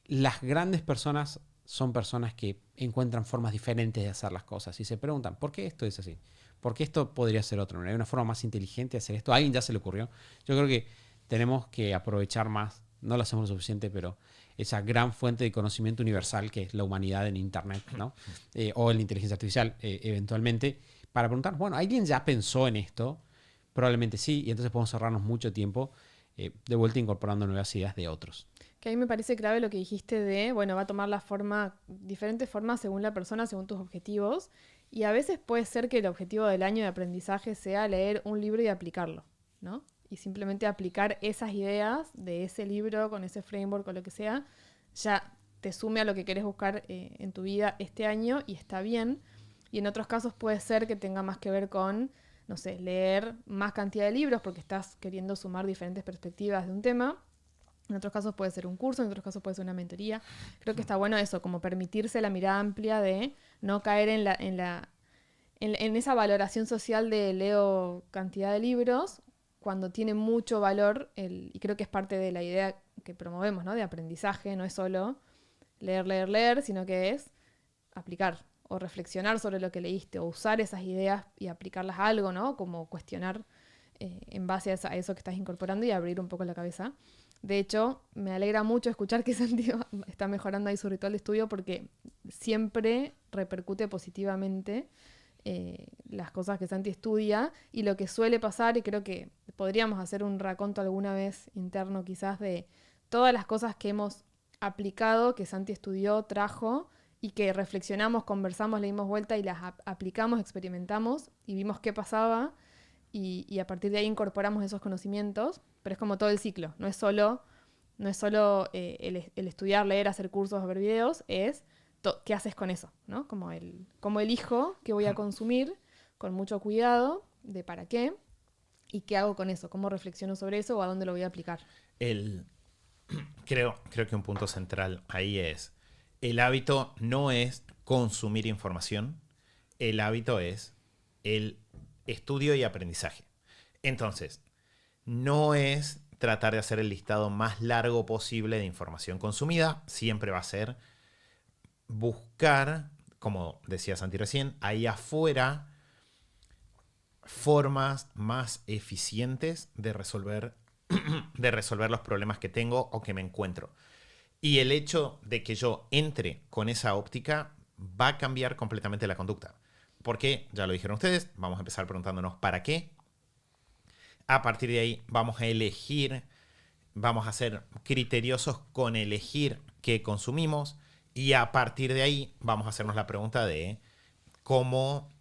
las grandes personas son personas que encuentran formas diferentes de hacer las cosas y se preguntan, ¿por qué esto es así? ¿Por qué esto podría ser otra manera? ¿Hay una forma más inteligente de hacer esto? ¿A alguien ya se le ocurrió? Yo creo que tenemos que aprovechar más, no lo hacemos lo suficiente, pero esa gran fuente de conocimiento universal que es la humanidad en Internet, ¿no? O en la inteligencia artificial, eventualmente, para preguntar, bueno, ¿alguien ya pensó en esto? Probablemente sí, y entonces podemos ahorrarnos mucho tiempo de vuelta incorporando nuevas ideas de otros. Que a mí me parece clave lo que dijiste de, bueno, va a tomar diferentes formas según la persona, según tus objetivos, y a veces puede ser que el objetivo del año de aprendizaje sea leer un libro y aplicarlo, ¿no? Y simplemente aplicar esas ideas de ese libro, con ese framework o lo que sea, ya te sume a lo que querés buscar en tu vida este año y está bien. Y en otros casos puede ser que tenga más que ver con, no sé, leer más cantidad de libros porque estás queriendo sumar diferentes perspectivas de un tema. En otros casos puede ser un curso, en otros casos puede ser una mentoría. Creo que está bueno eso, como permitirse la mirada amplia de no caer en esa valoración social de leo cantidad de libros, cuando tiene mucho valor, y creo que es parte de la idea que promovemos, ¿no? De aprendizaje, no es solo leer, sino que es aplicar o reflexionar sobre lo que leíste o usar esas ideas y aplicarlas a algo, ¿no? Como cuestionar en base a eso que estás incorporando y abrir un poco la cabeza. De hecho, me alegra mucho escuchar que Santi está mejorando ahí su ritual de estudio porque siempre repercute positivamente las cosas que Santi estudia y lo que suele pasar, y creo que podríamos hacer un raconto alguna vez interno quizás de todas las cosas que hemos aplicado, que Santi estudió, trajo y que reflexionamos, conversamos, le dimos vuelta y las aplicamos, experimentamos y vimos qué pasaba y a partir de ahí incorporamos esos conocimientos, pero es como todo el ciclo, no es solo el estudiar, leer, hacer cursos o ver videos, es qué haces con eso, ¿no? Como elijo qué voy a consumir con mucho cuidado de para qué y qué hago con eso, cómo reflexiono sobre eso o a dónde lo voy a aplicar. Creo que un punto central ahí es, el hábito no es consumir información, el hábito es el estudio y aprendizaje. Entonces, no es tratar de hacer el listado más largo posible de información consumida, siempre va a ser buscar, como decía Santi recién, ahí afuera formas más eficientes de resolver los problemas que tengo o que me encuentro. Y el hecho de que yo entre con esa óptica va a cambiar completamente la conducta. Porque, ya lo dijeron ustedes, vamos a empezar preguntándonos ¿para qué? A partir de ahí vamos a elegir, vamos a ser criteriosos con elegir qué consumimos y a partir de ahí vamos a hacernos la pregunta de cómo,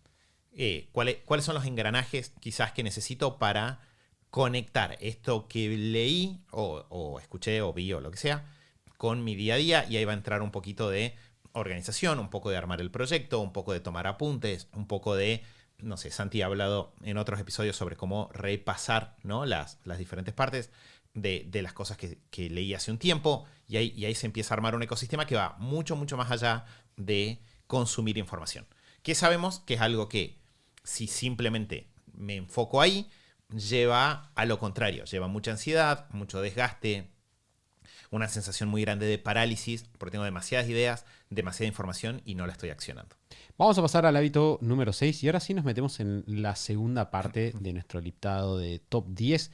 cuáles son los engranajes quizás que necesito para conectar esto que leí o escuché o vi o lo que sea con mi día a día, y ahí va a entrar un poquito de organización, un poco de armar el proyecto, un poco de tomar apuntes, un poco de, no sé, Santi ha hablado en otros episodios sobre cómo repasar, ¿no? las diferentes partes de las cosas que leí hace un tiempo, y ahí se empieza a armar un ecosistema que va mucho, mucho más allá de consumir información. Que sabemos que es algo que, si simplemente me enfoco ahí, lleva a lo contrario, lleva mucha ansiedad, mucho desgaste, una sensación muy grande de parálisis, porque tengo demasiadas ideas, demasiada información y no la estoy accionando. Vamos a pasar al hábito número 6 y ahora sí nos metemos en la segunda parte de nuestro listado de top 10.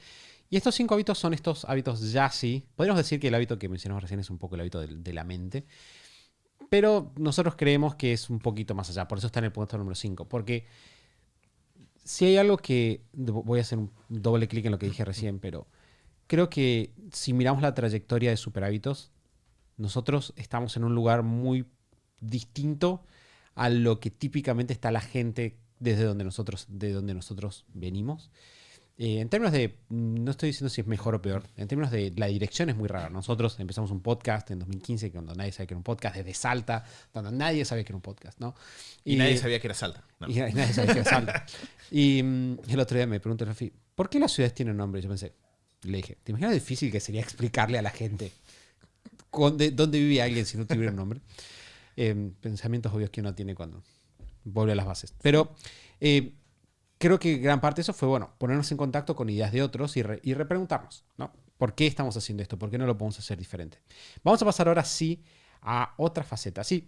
Y estos 5 hábitos son estos hábitos ya sí. Podríamos decir que el hábito que mencionamos recién es un poco el hábito de la mente, pero nosotros creemos que es un poquito más allá. Por eso está en el puesto número 5, porque si hay algo que... Voy a hacer un doble clic en lo que dije recién, pero creo que si miramos la trayectoria de superhábitos, nosotros estamos en un lugar muy distinto a lo que típicamente está la gente de donde nosotros venimos. En términos de, no estoy diciendo si es mejor o peor, en términos de la dirección es muy rara. Nosotros empezamos un podcast en 2015 cuando nadie sabía que era un podcast, desde Salta, cuando nadie sabía que era un podcast, ¿no? Y nadie sabía que era Salta. No. Y nadie sabía que era Salta. Y el otro día me preguntó Rafi, ¿por qué las ciudades tienen nombre? Y yo pensé, le dije, ¿te imaginas lo difícil que sería explicarle a la gente dónde vive alguien si no tuviera un nombre? Pensamientos obvios que uno tiene cuando vuelve a las bases. Pero creo que gran parte de eso fue, bueno, ponernos en contacto con ideas de otros y repreguntarnos, ¿no? ¿Por qué estamos haciendo esto? ¿Por qué no lo podemos hacer diferente? Vamos a pasar ahora sí a otra faceta. Sí,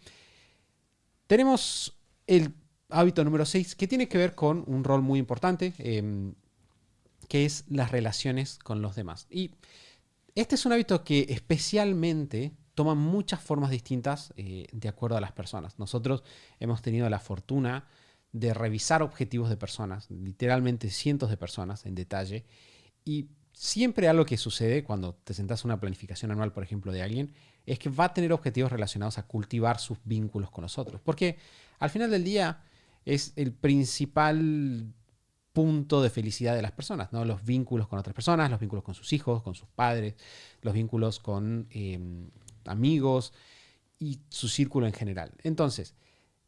tenemos el hábito número 6 que tiene que ver con un rol muy importante, que es las relaciones con los demás. Y este es un hábito que especialmente toma muchas formas distintas de acuerdo a las personas. Nosotros hemos tenido la fortuna de revisar objetivos de personas, literalmente cientos de personas en detalle, y siempre algo que sucede cuando te sentás a una planificación anual, por ejemplo, de alguien, es que va a tener objetivos relacionados a cultivar sus vínculos con nosotros. Porque al final del día es el principal punto de felicidad de las personas, ¿no? Los vínculos con otras personas, los vínculos con sus hijos, con sus padres, los vínculos con amigos y su círculo en general. Entonces,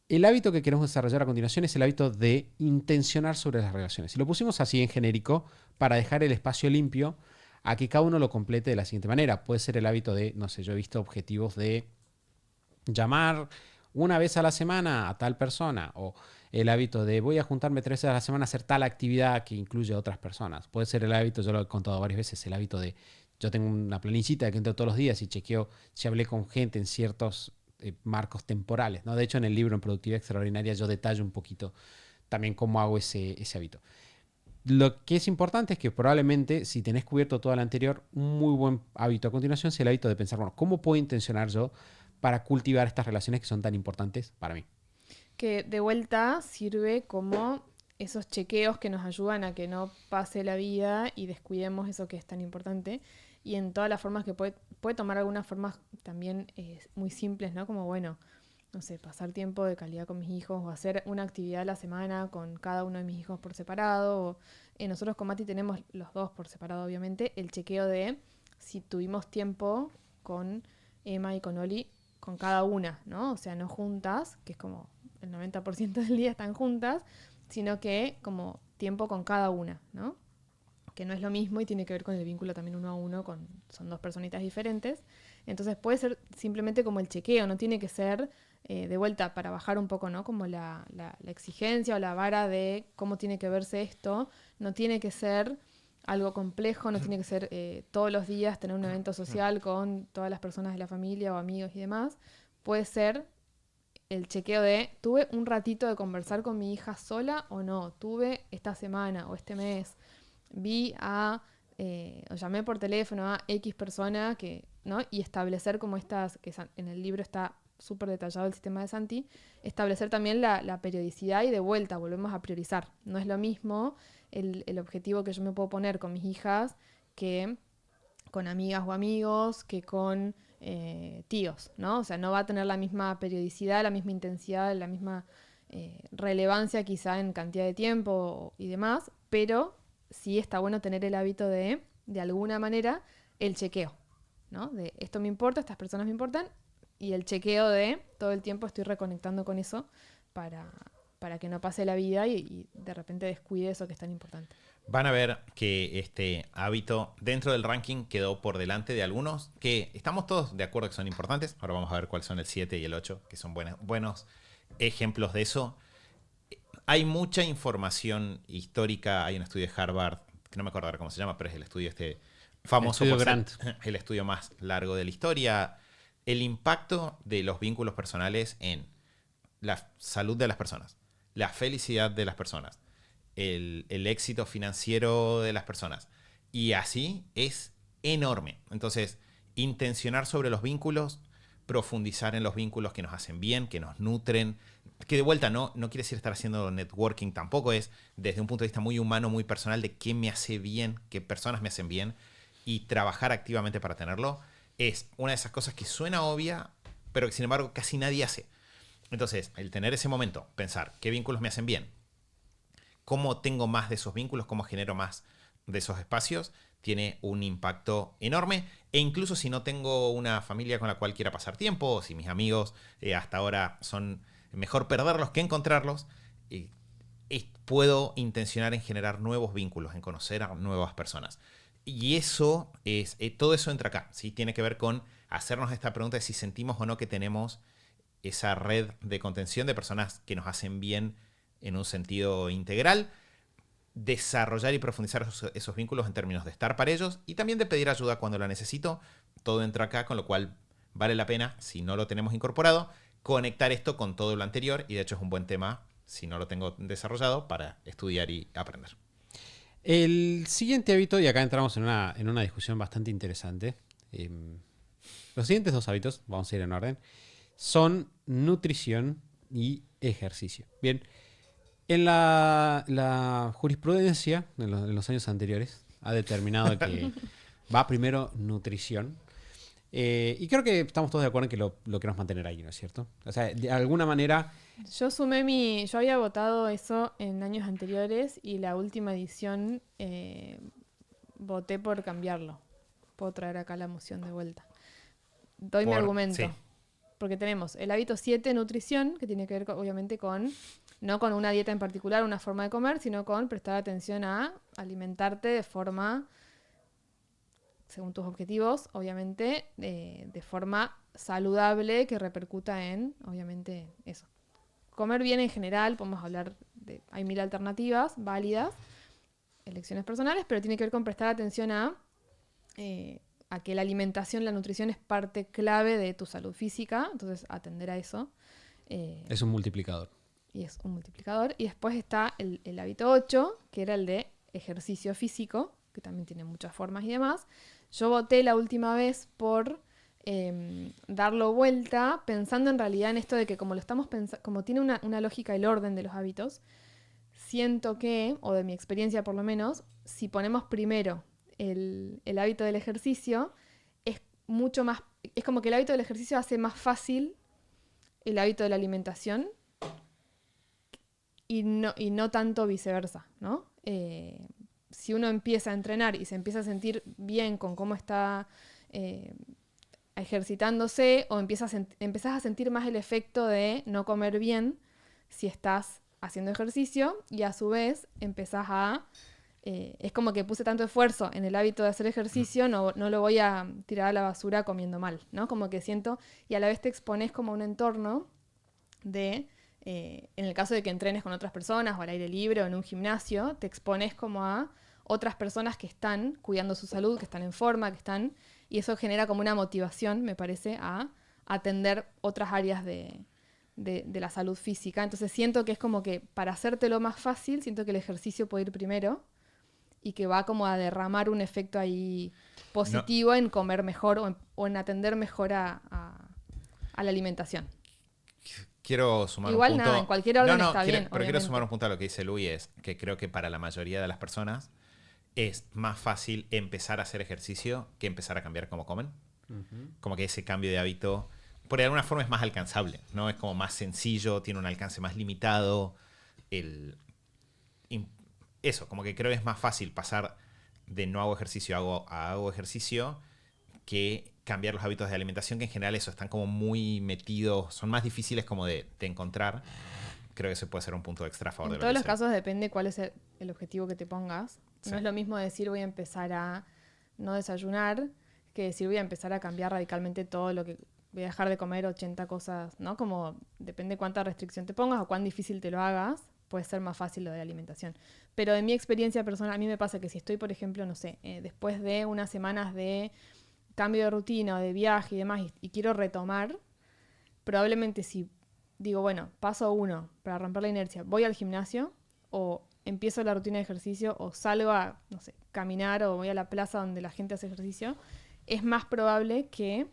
el hábito que queremos desarrollar a continuación es el hábito de intencionar sobre las relaciones. Y lo pusimos así en genérico para dejar el espacio limpio a que cada uno lo complete de la siguiente manera. Puede ser el hábito de, no sé, yo he visto objetivos de llamar una vez a la semana a tal persona, o el hábito de voy a juntarme 3 veces a la semana a hacer tal actividad que incluye a otras personas. Puede ser el hábito, yo lo he contado varias veces, el hábito de yo tengo una planillita que entro todos los días y chequeo si hablé con gente en ciertos marcos temporales, ¿no? De hecho, en el libro En Productividad Extraordinaria yo detallo un poquito también cómo hago ese hábito. Lo que es importante es que probablemente si tenés cubierto todo lo anterior, un muy buen hábito a continuación sea el hábito de pensar, bueno, ¿cómo puedo intencionar yo para cultivar estas relaciones que son tan importantes para mí? Que de vuelta sirve como esos chequeos que nos ayudan a que no pase la vida y descuidemos eso que es tan importante. Y en todas las formas que puede tomar algunas formas también muy simples, ¿no? Como, bueno, no sé, pasar tiempo de calidad con mis hijos o hacer una actividad a la semana con cada uno de mis hijos por separado. O, nosotros con Mati tenemos los dos por separado, obviamente, el chequeo de si tuvimos tiempo con Emma y con Oli, con cada una, ¿no? O sea, no juntas, que es como el 90% del día están juntas, sino que como tiempo con cada una, ¿no? Que no es lo mismo y tiene que ver con el vínculo también uno a uno, son dos personitas diferentes. Entonces puede ser simplemente como el chequeo, no tiene que ser de vuelta para bajar un poco, ¿no? Como la exigencia o la vara de cómo tiene que verse esto, no tiene que ser algo complejo, no tiene que ser todos los días tener un evento social con todas las personas de la familia o amigos y demás. Puede ser el chequeo de, ¿tuve un ratito de conversar con mi hija sola o no? ¿Tuve esta semana o este mes? O llamé por teléfono a X persona que, ¿no? Y establecer como estas, que en el libro está súper detallado el sistema de Santi, establecer también la periodicidad y de vuelta volvemos a priorizar. No es lo mismo el objetivo que yo me puedo poner con mis hijas que con amigas o amigos, que con tíos, ¿no? O sea, no va a tener la misma periodicidad, la misma intensidad, la misma relevancia quizá en cantidad de tiempo y demás, pero sí está bueno tener el hábito de alguna manera, el chequeo, ¿no? De esto me importa, estas personas me importan, y el chequeo de todo el tiempo estoy reconectando con eso para que no pase la vida y de repente descuide eso que es tan importante. Van a ver que este hábito dentro del ranking quedó por delante de algunos que estamos todos de acuerdo que son importantes. Ahora vamos a ver cuáles son el 7 y el 8, que son buenos ejemplos de eso. Hay mucha información histórica. Hay un estudio de Harvard, que no me acuerdo ahora cómo se llama, pero es el estudio famoso el estudio por Grant. ser el estudio más largo de la historia. El impacto de los vínculos personales en la salud de las personas, la felicidad de las personas, el éxito financiero de las personas. Y así es enorme. Entonces, intencionar sobre los vínculos, profundizar en los vínculos que nos hacen bien, que nos nutren, que de vuelta no quiere decir estar haciendo networking, tampoco es desde un punto de vista muy humano, muy personal, de qué me hace bien, qué personas me hacen bien, y trabajar activamente para tenerlo, es una de esas cosas que suena obvia, pero que sin embargo casi nadie hace. Entonces, el tener ese momento, pensar qué vínculos me hacen bien, cómo tengo más de esos vínculos, cómo genero más de esos espacios, tiene un impacto enorme. E incluso si no tengo una familia con la cual quiera pasar tiempo, o si mis amigos hasta ahora son mejor perderlos que encontrarlos, puedo intencionar en generar nuevos vínculos, en conocer a nuevas personas. Y eso es, todo eso entra acá, ¿sí? Tiene que ver con hacernos esta pregunta de si sentimos o no que tenemos esa red de contención de personas que nos hacen bien en un sentido integral, desarrollar y profundizar esos vínculos en términos de estar para ellos y también de pedir ayuda cuando la necesito. Todo entra acá, con lo cual vale la pena, si no lo tenemos incorporado, conectar esto con todo lo anterior, y de hecho es un buen tema, si no lo tengo desarrollado, para estudiar y aprender. El siguiente hábito, y acá entramos en una discusión bastante interesante. Los siguientes dos hábitos, vamos a ir en orden, son nutrición y ejercicio. Bien, en la jurisprudencia, en los años anteriores, ha determinado que va primero nutrición. Y creo que estamos todos de acuerdo en que lo queremos mantener ahí, ¿no es cierto? O sea, de alguna manera... Yo había votado eso en años anteriores y la última edición voté por cambiarlo. Puedo traer acá la moción de vuelta. Doy mi argumento. Sí. Porque tenemos el hábito 7, nutrición, que tiene que ver obviamente no con una dieta en particular, una forma de comer, sino con prestar atención a alimentarte de forma según tus objetivos, obviamente, de forma saludable que repercuta en, obviamente, eso. Comer bien en general, podemos hablar hay 1000 alternativas válidas, elecciones personales, pero tiene que ver con prestar atención a que la alimentación, la nutrición es parte clave de tu salud física, entonces atender a eso. Es un multiplicador. Y es un multiplicador. Y después está el hábito 8, que era el de ejercicio físico, que también tiene muchas formas y demás. Yo voté la última vez por darlo vuelta, pensando en realidad en esto de que como lo estamos como tiene una lógica el orden de los hábitos, siento que, o de mi experiencia por lo menos, si ponemos primero el hábito del ejercicio, es mucho más, es como que el hábito del ejercicio hace más fácil el hábito de la alimentación y no tanto viceversa, ¿no? Si uno empieza a entrenar y se empieza a sentir bien con cómo está ejercitándose, o empezás a sentir más el efecto de no comer bien si estás haciendo ejercicio, y a su vez empezás a... es como que puse tanto esfuerzo en el hábito de hacer ejercicio, no lo voy a tirar a la basura comiendo mal, ¿no? Como que siento, y a la vez te expones como a un entorno de... en el caso de que entrenes con otras personas o al aire libre o en un gimnasio, te expones como a otras personas que están cuidando su salud, que están en forma, y eso genera como una motivación, me parece, a atender otras áreas de la salud física. Entonces siento que es como que para hacértelo más fácil, siento que el ejercicio puede ir primero y que va como a derramar un efecto ahí positivo en comer mejor o en atender mejor a la alimentación. Quiero sumar Igual un punto. nada, en cualquier orden está bien, Pero quiero obviamente. sumar un punto a lo que dice Luis, es que creo que para la mayoría de las personas es más fácil empezar a hacer ejercicio que empezar a cambiar cómo comen. Como que ese cambio de hábito, por alguna forma, es más alcanzable, ¿no? Es como más sencillo, tiene un alcance más limitado. Eso, como que creo que es más fácil pasar de no hago ejercicio a hago ejercicio que cambiar los hábitos de alimentación, que en general eso están como muy metidos, son más difíciles como de encontrar. Creo que ese puede ser un punto extra a favor de En lo todos que los sea. casos depende cuál es el objetivo que te pongas. Sí. No es lo mismo decir voy a empezar a no desayunar que decir voy a empezar a cambiar radicalmente todo lo que... Voy a dejar de comer 80 cosas, ¿no? Como depende cuánta restricción te pongas o cuán difícil te lo hagas, puede ser más fácil lo de la alimentación. Pero de mi experiencia personal, a mí me pasa que si estoy, por ejemplo, no sé, después de unas semanas de cambio de rutina o de viaje y demás y quiero retomar, probablemente si digo, bueno, paso 1 para romper la inercia, voy al gimnasio o empiezo la rutina de ejercicio o salgo a, no sé, caminar o voy a la plaza donde la gente hace ejercicio, es más probable que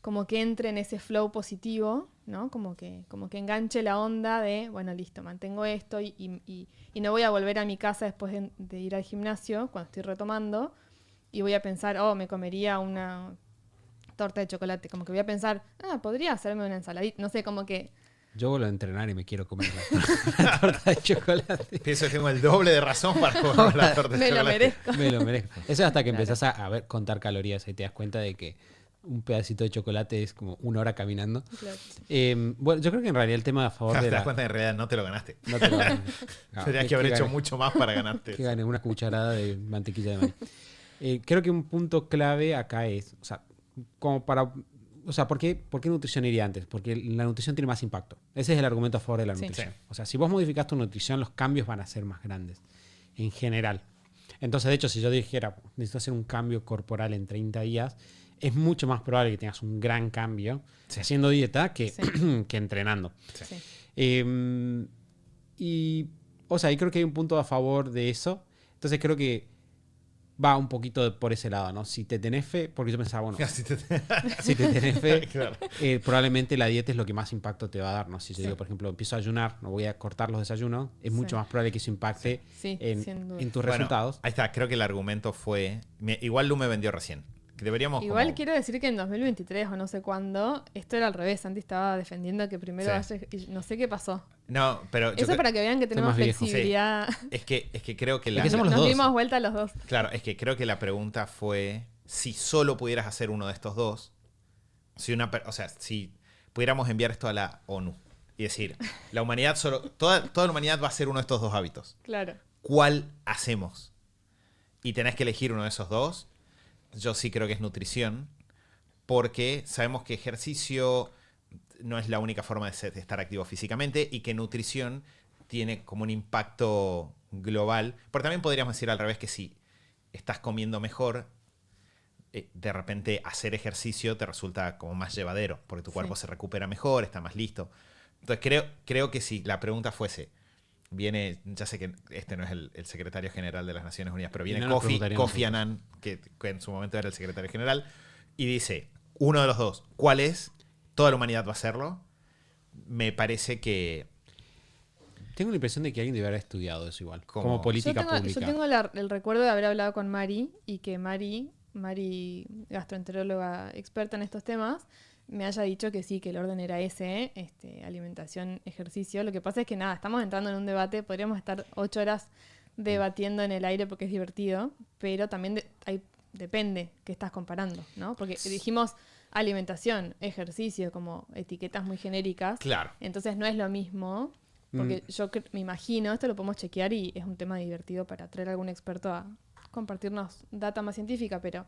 como que entre en ese flow positivo, ¿no? Como que enganche la onda de, bueno, listo, mantengo esto y no voy a volver a mi casa después de ir al gimnasio cuando estoy retomando y voy a pensar, me comería una torta de chocolate. Como que voy a pensar, podría hacerme una ensaladita. No sé, como que... Yo vuelvo a entrenar y me quiero comer la torta de chocolate. Pienso que tengo el doble de razón para comer la torta de Me lo chocolate. merezco. Me lo merezco. Eso es hasta que Claro. empezás a ver, contar calorías y te das cuenta de que un pedacito de chocolate es como 1 hora caminando. Claro. Bueno, yo creo que en realidad el tema a favor Te de das la... cuenta que en realidad no te lo ganaste. No te lo ganes. Tendrías que haber hecho mucho más para ganarte. Que gane una cucharada de mantequilla de maní. Creo que un punto clave acá es, o sea, como para... O sea, ¿por qué nutrición iría antes? Porque la nutrición tiene más impacto. Ese es el argumento a favor de la Sí. nutrición. Sí. O sea, si vos modificás tu nutrición, los cambios van a ser más grandes, en general. Entonces, de hecho, si yo dijera, necesito hacer un cambio corporal en 30 días, es mucho más probable que tengas un gran cambio Sí. haciendo dieta que, Sí. que entrenando. Sí. O sea, y creo que hay un punto a favor de eso. Entonces, creo que va un poquito por ese lado, ¿no? Si te tenés fe, porque yo pensaba, bueno, Así te- si te tenés fe, Claro. probablemente la dieta es lo que más impacto te va a dar, ¿no? Si yo Sí. digo, por ejemplo, empiezo a ayunar, no voy a cortar los desayunos, es mucho más probable que eso impacte Sí, sin en, duda. en tus Bueno, resultados. ahí está, creo que el argumento fue... Igual Lu me vendió recién. Que deberíamos Igual como- quiero decir que en 2023 o no sé cuándo, esto era al revés. Santi estaba defendiendo que primero Sí. vaya y no sé qué pasó. No, pero... yo Eso para que vean que tenemos más viejo. flexibilidad. Es que creo que Es la... que somos los Nos dos. dimos vuelta los dos. Claro, es que creo que la pregunta fue si solo pudieras hacer uno de estos dos, o sea, si pudiéramos enviar esto a la ONU y decir, la humanidad toda la humanidad va a hacer uno de estos dos hábitos. Claro. ¿Cuál hacemos? Y tenés que elegir uno de esos dos. yo sí creo que es nutrición, porque sabemos que ejercicio no es la única forma de estar activo físicamente y que nutrición tiene como un impacto global. Pero también podríamos decir al revés que si estás comiendo mejor, de repente hacer ejercicio te resulta como más llevadero, porque tu cuerpo se recupera mejor, está más listo. Entonces creo que si la pregunta fuese, viene, ya sé que este no es el secretario general de las Naciones Unidas, pero viene Kofi Annan, que en su momento era el secretario general, y dice, uno de los dos, ¿cuál es? Toda la humanidad va a hacerlo. Me parece que... Tengo la impresión de que alguien debe haber estudiado eso igual, como política pública. Yo tengo el recuerdo de haber hablado con Mari y que Mari, gastroenteróloga experta en estos temas, me haya dicho que sí, que el orden era ese, alimentación, ejercicio. Lo que pasa es que nada, estamos entrando en un debate, podríamos estar 8 horas debatiendo en el aire porque es divertido, pero también depende qué estás comparando, ¿no? Porque dijimos alimentación, ejercicio, como etiquetas muy genéricas. Claro. Entonces no es lo mismo, porque yo me imagino, esto lo podemos chequear y es un tema divertido para traer a algún experto a compartirnos data más científica, pero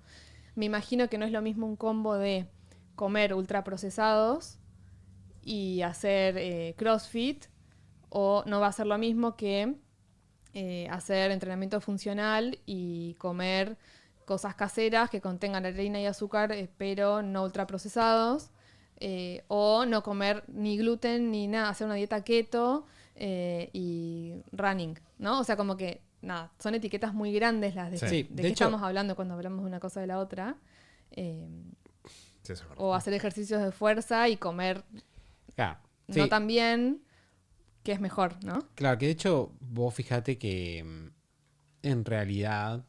me imagino que no es lo mismo un combo de comer ultraprocesados y hacer CrossFit, o no va a ser lo mismo que hacer entrenamiento funcional y comer cosas caseras que contengan harina y azúcar, pero no ultraprocesados, o no comer ni gluten ni nada, hacer una dieta keto y running, ¿no? O sea, como que, nada, son etiquetas muy grandes las de Sí. de qué hecho, estamos hablando cuando hablamos de una cosa de la otra. Sí, eso es verdad. O hacer ejercicios de fuerza y comer Claro, no tan bien, que es mejor, ¿no? Claro, que de hecho vos fíjate que en realidad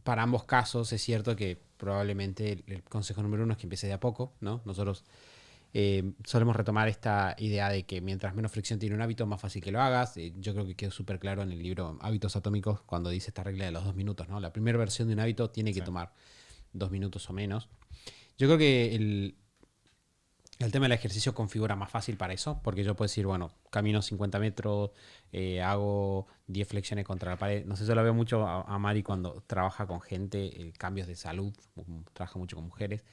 para ambos casos es cierto que probablemente el consejo número 1 es que empiece de a poco, ¿no? Nosotros solemos retomar esta idea de que mientras menos fricción tiene un hábito, más fácil que lo hagas. Yo creo que quedó súper claro en el libro Hábitos Atómicos cuando dice esta regla de los 2 minutos, ¿no? La primera versión de un hábito tiene que tomar 2 minutos o menos. Yo creo que el tema del ejercicio configura más fácil para eso, porque yo puedo decir, bueno, camino 50 metros, hago 10 flexiones contra la pared. No sé, yo lo veo mucho a Mari cuando trabaja con gente, cambios de salud, trabaja mucho con mujeres.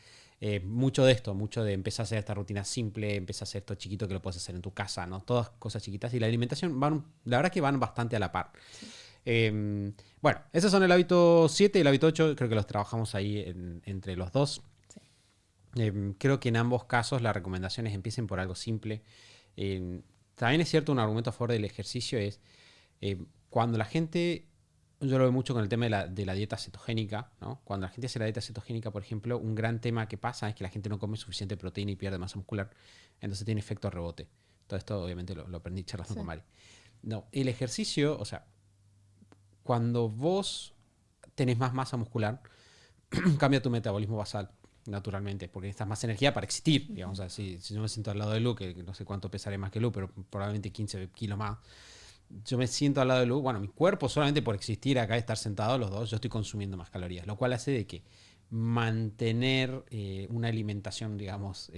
Mucho de esto, mucho de empezar a hacer esta rutina simple, empezar a hacer esto chiquito que lo puedes hacer en tu casa, ¿no? Todas cosas chiquitas. Y la alimentación la verdad que van bastante a la par. Sí. Bueno, esos son el hábito 7 y el hábito 8, creo que los trabajamos ahí entre los dos. Creo que en ambos casos las recomendaciones empiecen por algo simple. También es cierto, un argumento a favor del ejercicio es cuando la gente, yo lo veo mucho con el tema de la dieta cetogénica, ¿no? Cuando la gente hace la dieta cetogénica, por ejemplo, un gran tema que pasa es que la gente no come suficiente proteína y pierde masa muscular, entonces tiene efecto rebote. Todo esto obviamente lo aprendí charlando con Mari. No, el ejercicio, o sea, cuando vos tenés más masa muscular, cambia tu metabolismo basal. Naturalmente, porque necesitas más energía para existir, digamos así. Si yo me siento al lado de Lu, que no sé cuánto pesaré más que Lu, pero probablemente 15 kilos más, yo me siento al lado de Lu, bueno, mi cuerpo solamente por existir acá y estar sentados los dos, yo estoy consumiendo más calorías, lo cual hace de que mantener una alimentación, digamos,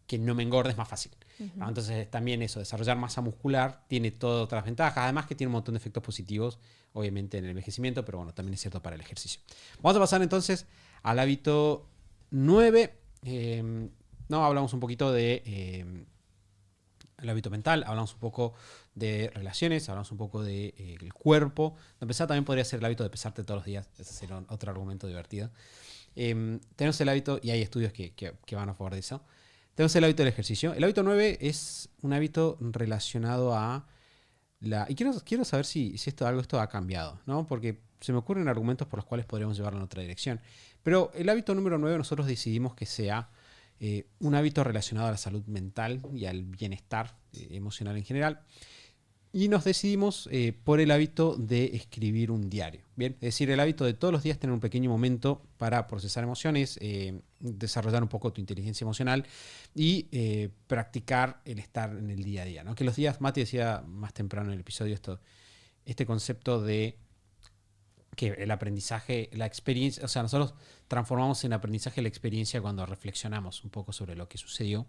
que no me engorde es más fácil. ¿No? Entonces también eso, desarrollar masa muscular tiene todas otras ventajas, además que tiene un montón de efectos positivos, obviamente en el envejecimiento, pero bueno, también es cierto para el ejercicio. Vamos a pasar entonces al hábito 9. Hablamos un poquito de el hábito mental, hablamos un poco de relaciones, hablamos un poco de el cuerpo. De empezar también podría ser el hábito de pesarte todos los días, ese sería otro argumento divertido. Tenemos el hábito, y hay estudios que van a favor de eso. Tenemos el hábito del ejercicio. El hábito 9 es un hábito relacionado a y quiero saber si esto ha cambiado, ¿no? Porque se me ocurren argumentos por los cuales podríamos llevarlo en otra dirección. Pero el hábito número 9 nosotros decidimos que sea un hábito relacionado a la salud mental y al bienestar emocional en general. Y nos decidimos por el hábito de escribir un diario. Bien, es decir, el hábito de todos los días tener un pequeño momento para procesar emociones, desarrollar un poco tu inteligencia emocional y practicar el estar en el día a día, ¿no? Que los días, Mati decía más temprano en el episodio este concepto de que el aprendizaje, la experiencia, o sea, nosotros transformamos en aprendizaje la experiencia cuando reflexionamos un poco sobre lo que sucedió.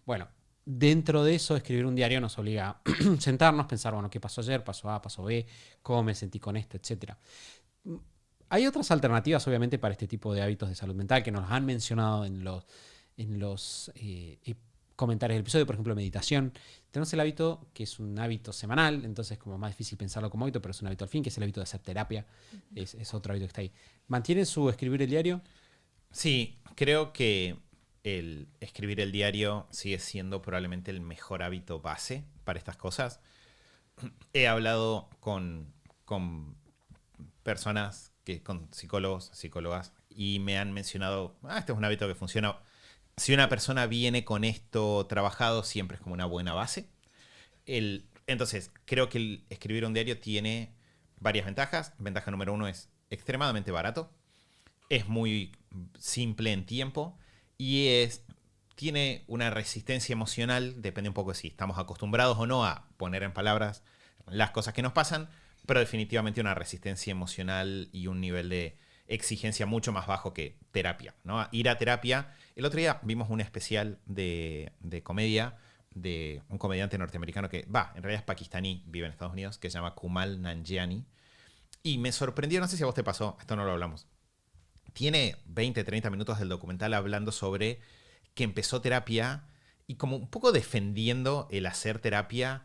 Bueno, dentro de eso, escribir un diario nos obliga a sentarnos, pensar, bueno, ¿qué pasó ayer? ¿Pasó A? ¿Pasó B? ¿Cómo me sentí con esto? Etcétera. Hay otras alternativas, obviamente, para este tipo de hábitos de salud mental que nos han mencionado en los comentarios del episodio, por ejemplo, meditación. Tenemos el hábito, que es un hábito semanal, entonces es como más difícil pensarlo como hábito, pero es un hábito al fin, que es el hábito de hacer terapia. Es otro hábito que está ahí. ¿Mantienen su escribir el diario? Sí, creo que el escribir el diario sigue siendo probablemente el mejor hábito base para estas cosas. He hablado con personas, con psicólogos, psicólogas, y me han mencionado, este es un hábito que funciona. Si una persona viene con esto trabajado, siempre es como una buena base. Entonces, creo que el escribir un diario tiene varias ventajas. Ventaja número 1 es extremadamente barato. Es muy simple en tiempo y tiene una resistencia emocional, depende un poco de si estamos acostumbrados o no a poner en palabras las cosas que nos pasan, pero definitivamente una resistencia emocional y un nivel de exigencia mucho más bajo que terapia, ¿no? Ir a terapia. El otro día vimos un especial de comedia de un comediante norteamericano que, en realidad es pakistaní, vive en Estados Unidos, que se llama Kumail Nanjiani. Y me sorprendió, no sé si a vos te pasó, esto no lo hablamos. Tiene 20, 30 minutos del documental hablando sobre que empezó terapia y como un poco defendiendo el hacer terapia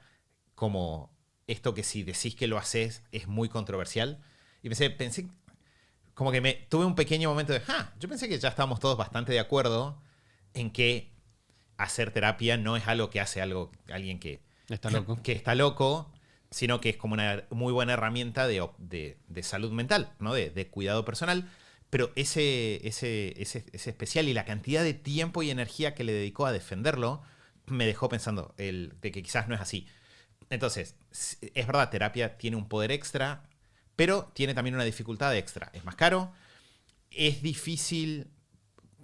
como esto que si decís que lo haces es muy controversial. Y pensé como que tuve un pequeño momento de, yo pensé que ya estábamos todos bastante de acuerdo en que hacer terapia no es algo que hace alguien que Está loco. que está loco, sino que es como una muy buena herramienta de salud mental, ¿no? De cuidado personal. Pero ese especial y la cantidad de tiempo y energía que le dedicó a defenderlo me dejó pensando de que quizás no es así. Entonces, es verdad, terapia tiene un poder extra, pero tiene también una dificultad extra. Es más caro, es difícil,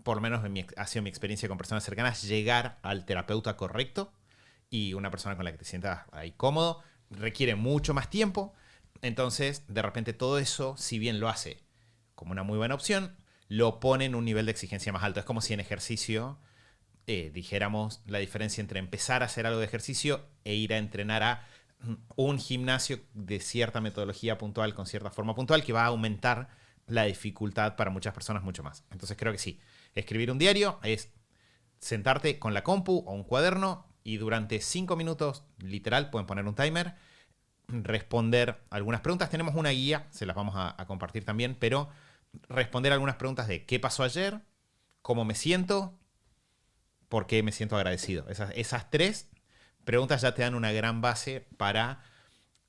por lo menos ha sido mi experiencia con personas cercanas, llegar al terapeuta correcto y una persona con la que te sientas ahí cómodo. Requiere mucho más tiempo. Entonces, de repente todo eso, si bien lo hace como una muy buena opción, lo pone en un nivel de exigencia más alto. Es como si en ejercicio dijéramos la diferencia entre empezar a hacer algo de ejercicio e ir a entrenar a un gimnasio de cierta metodología puntual, con cierta forma puntual, que va a aumentar la dificultad para muchas personas mucho más. Entonces creo que sí. Escribir un diario es sentarte con la compu o un cuaderno y durante 5 minutos, literal, pueden poner un timer, responder algunas preguntas. Tenemos una guía, se las vamos a compartir también, pero responder algunas preguntas de qué pasó ayer, cómo me siento, por qué me siento agradecido. Esas 3 preguntas ya te dan una gran base para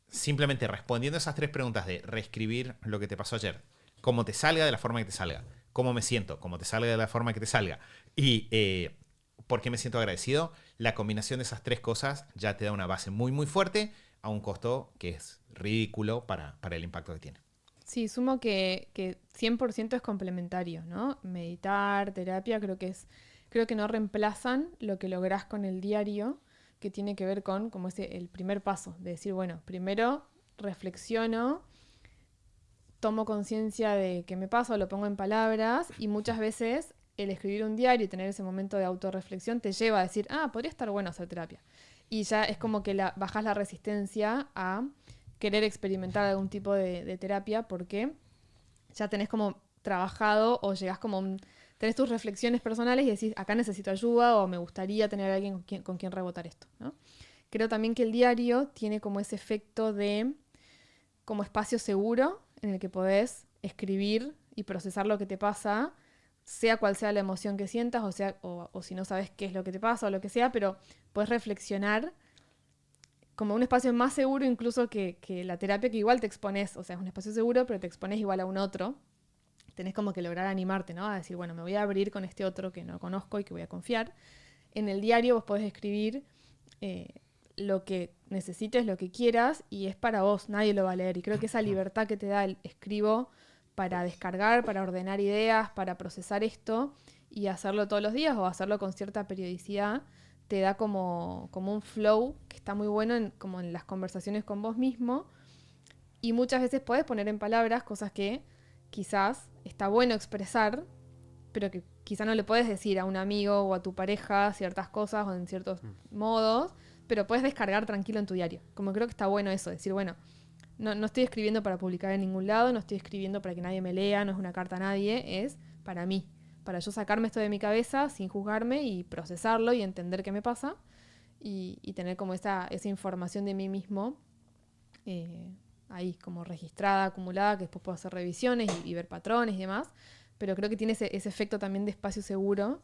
simplemente respondiendo esas 3 preguntas de reescribir lo que te pasó ayer, cómo te salga de la forma que te salga, cómo me siento, cómo te salga de la forma que te salga y por qué me siento agradecido. La combinación de esas 3 cosas ya te da una base muy muy fuerte a un costo que es ridículo para el impacto que tiene. Sí, sumo que 100% es complementario, ¿no? Meditar, terapia, creo que no reemplazan lo que lográs con el diario, que tiene que ver con como el primer paso, de decir, bueno, primero reflexiono, tomo conciencia de qué me pasa, lo pongo en palabras, y muchas veces el escribir un diario y tener ese momento de autorreflexión te lleva a decir, podría estar bueno hacer terapia. Y ya es como que bajás la resistencia a querer experimentar algún tipo de terapia porque ya tenés como trabajado o llegás como tenés tus reflexiones personales y decís, acá necesito ayuda o me gustaría tener a alguien con quien rebotar esto, ¿no? Creo también que el diario tiene como ese efecto de como espacio seguro en el que podés escribir y procesar lo que te pasa, sea cual sea la emoción que sientas, o si no sabes qué es lo que te pasa o lo que sea, pero podés reflexionar como un espacio más seguro incluso que la terapia, que igual te expones, o sea, es un espacio seguro, pero te expones igual a un otro. Tenés como que lograr animarte, ¿no? A decir, bueno, me voy a abrir con este otro que no conozco y que voy a confiar. En el diario vos podés escribir lo que necesites, lo que quieras, y es para vos, nadie lo va a leer. Y creo que esa libertad que te da el escribo para descargar, para ordenar ideas, para procesar esto y hacerlo todos los días o hacerlo con cierta periodicidad, te da como un flow que está muy bueno como en las conversaciones con vos mismo. Y muchas veces podés poner en palabras cosas que quizás está bueno expresar, pero que quizás no le puedes decir a un amigo o a tu pareja ciertas cosas o en ciertos modos, pero puedes descargar tranquilo en tu diario. Como creo que está bueno eso, decir, bueno, No estoy escribiendo para publicar en ningún lado, no estoy escribiendo para que nadie me lea, no es una carta a nadie, es para mí. Para yo sacarme esto de mi cabeza sin juzgarme y procesarlo y entender qué me pasa y tener como esa información de mí mismo ahí como registrada, acumulada, que después puedo hacer revisiones y ver patrones y demás. Pero creo que tiene ese efecto también de espacio seguro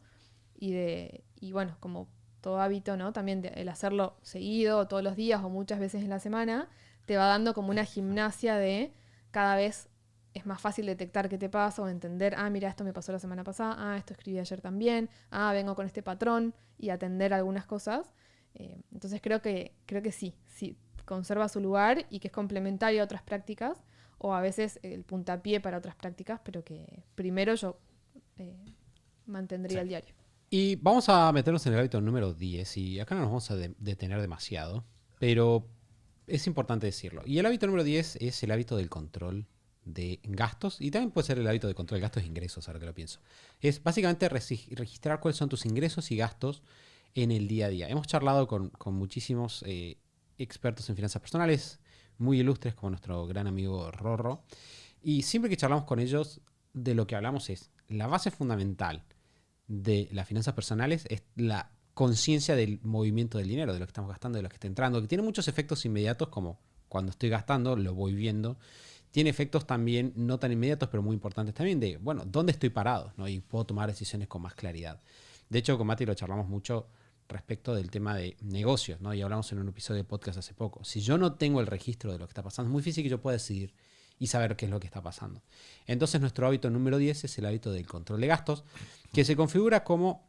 y bueno, como todo hábito, ¿no? También el hacerlo seguido, todos los días o muchas veces en la semana, te va dando como una gimnasia de cada vez es más fácil detectar qué te pasa o entender, mira, esto me pasó la semana pasada, esto escribí ayer también, vengo con este patrón y atender algunas cosas. Entonces creo que sí, conserva su lugar y que es complementario a otras prácticas o a veces el puntapié para otras prácticas, pero que primero yo mantendría el diario. Y vamos a meternos en el hábito número 10 y acá no nos vamos a detener demasiado, pero es importante decirlo. Y el hábito número 10 es el hábito del control de gastos y también puede ser el hábito de control de gastos e ingresos, ahora que lo pienso. Es básicamente registrar cuáles son tus ingresos y gastos en el día a día. Hemos charlado con muchísimos expertos en finanzas personales, muy ilustres como nuestro gran amigo Rorro, y siempre que charlamos con ellos, de lo que hablamos es la base fundamental de las finanzas personales es la conciencia del movimiento del dinero, de lo que estamos gastando, de lo que está entrando, que tiene muchos efectos inmediatos, como cuando estoy gastando, lo voy viendo. Tiene efectos también no tan inmediatos, pero muy importantes también, de, bueno, ¿dónde estoy parado? ¿No? Y puedo tomar decisiones con más claridad. De hecho, con Mati lo charlamos mucho respecto del tema de negocios, ¿no? Y hablamos en un episodio de podcast hace poco. Si yo no tengo el registro de lo que está pasando, es muy difícil que yo pueda decidir y saber qué es lo que está pasando. Entonces, nuestro hábito número 10 es el hábito del control de gastos, que se configura como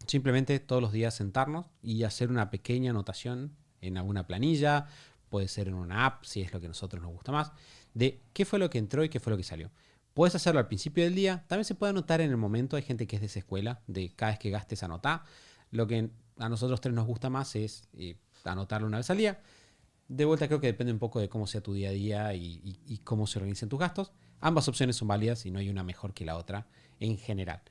simplemente todos los días sentarnos y hacer una pequeña anotación en alguna planilla, puede ser en una app, si es lo que a nosotros nos gusta más, de qué fue lo que entró y qué fue lo que salió. Puedes hacerlo al principio del día, también se puede anotar en el momento, hay gente que es de esa escuela, de cada vez que gastes anotá. Lo que a nosotros tres nos gusta más es anotarlo una vez al día. De vuelta creo que depende un poco de cómo sea tu día a día y cómo se organicen tus gastos. Ambas opciones son válidas y no hay una mejor que la otra en general.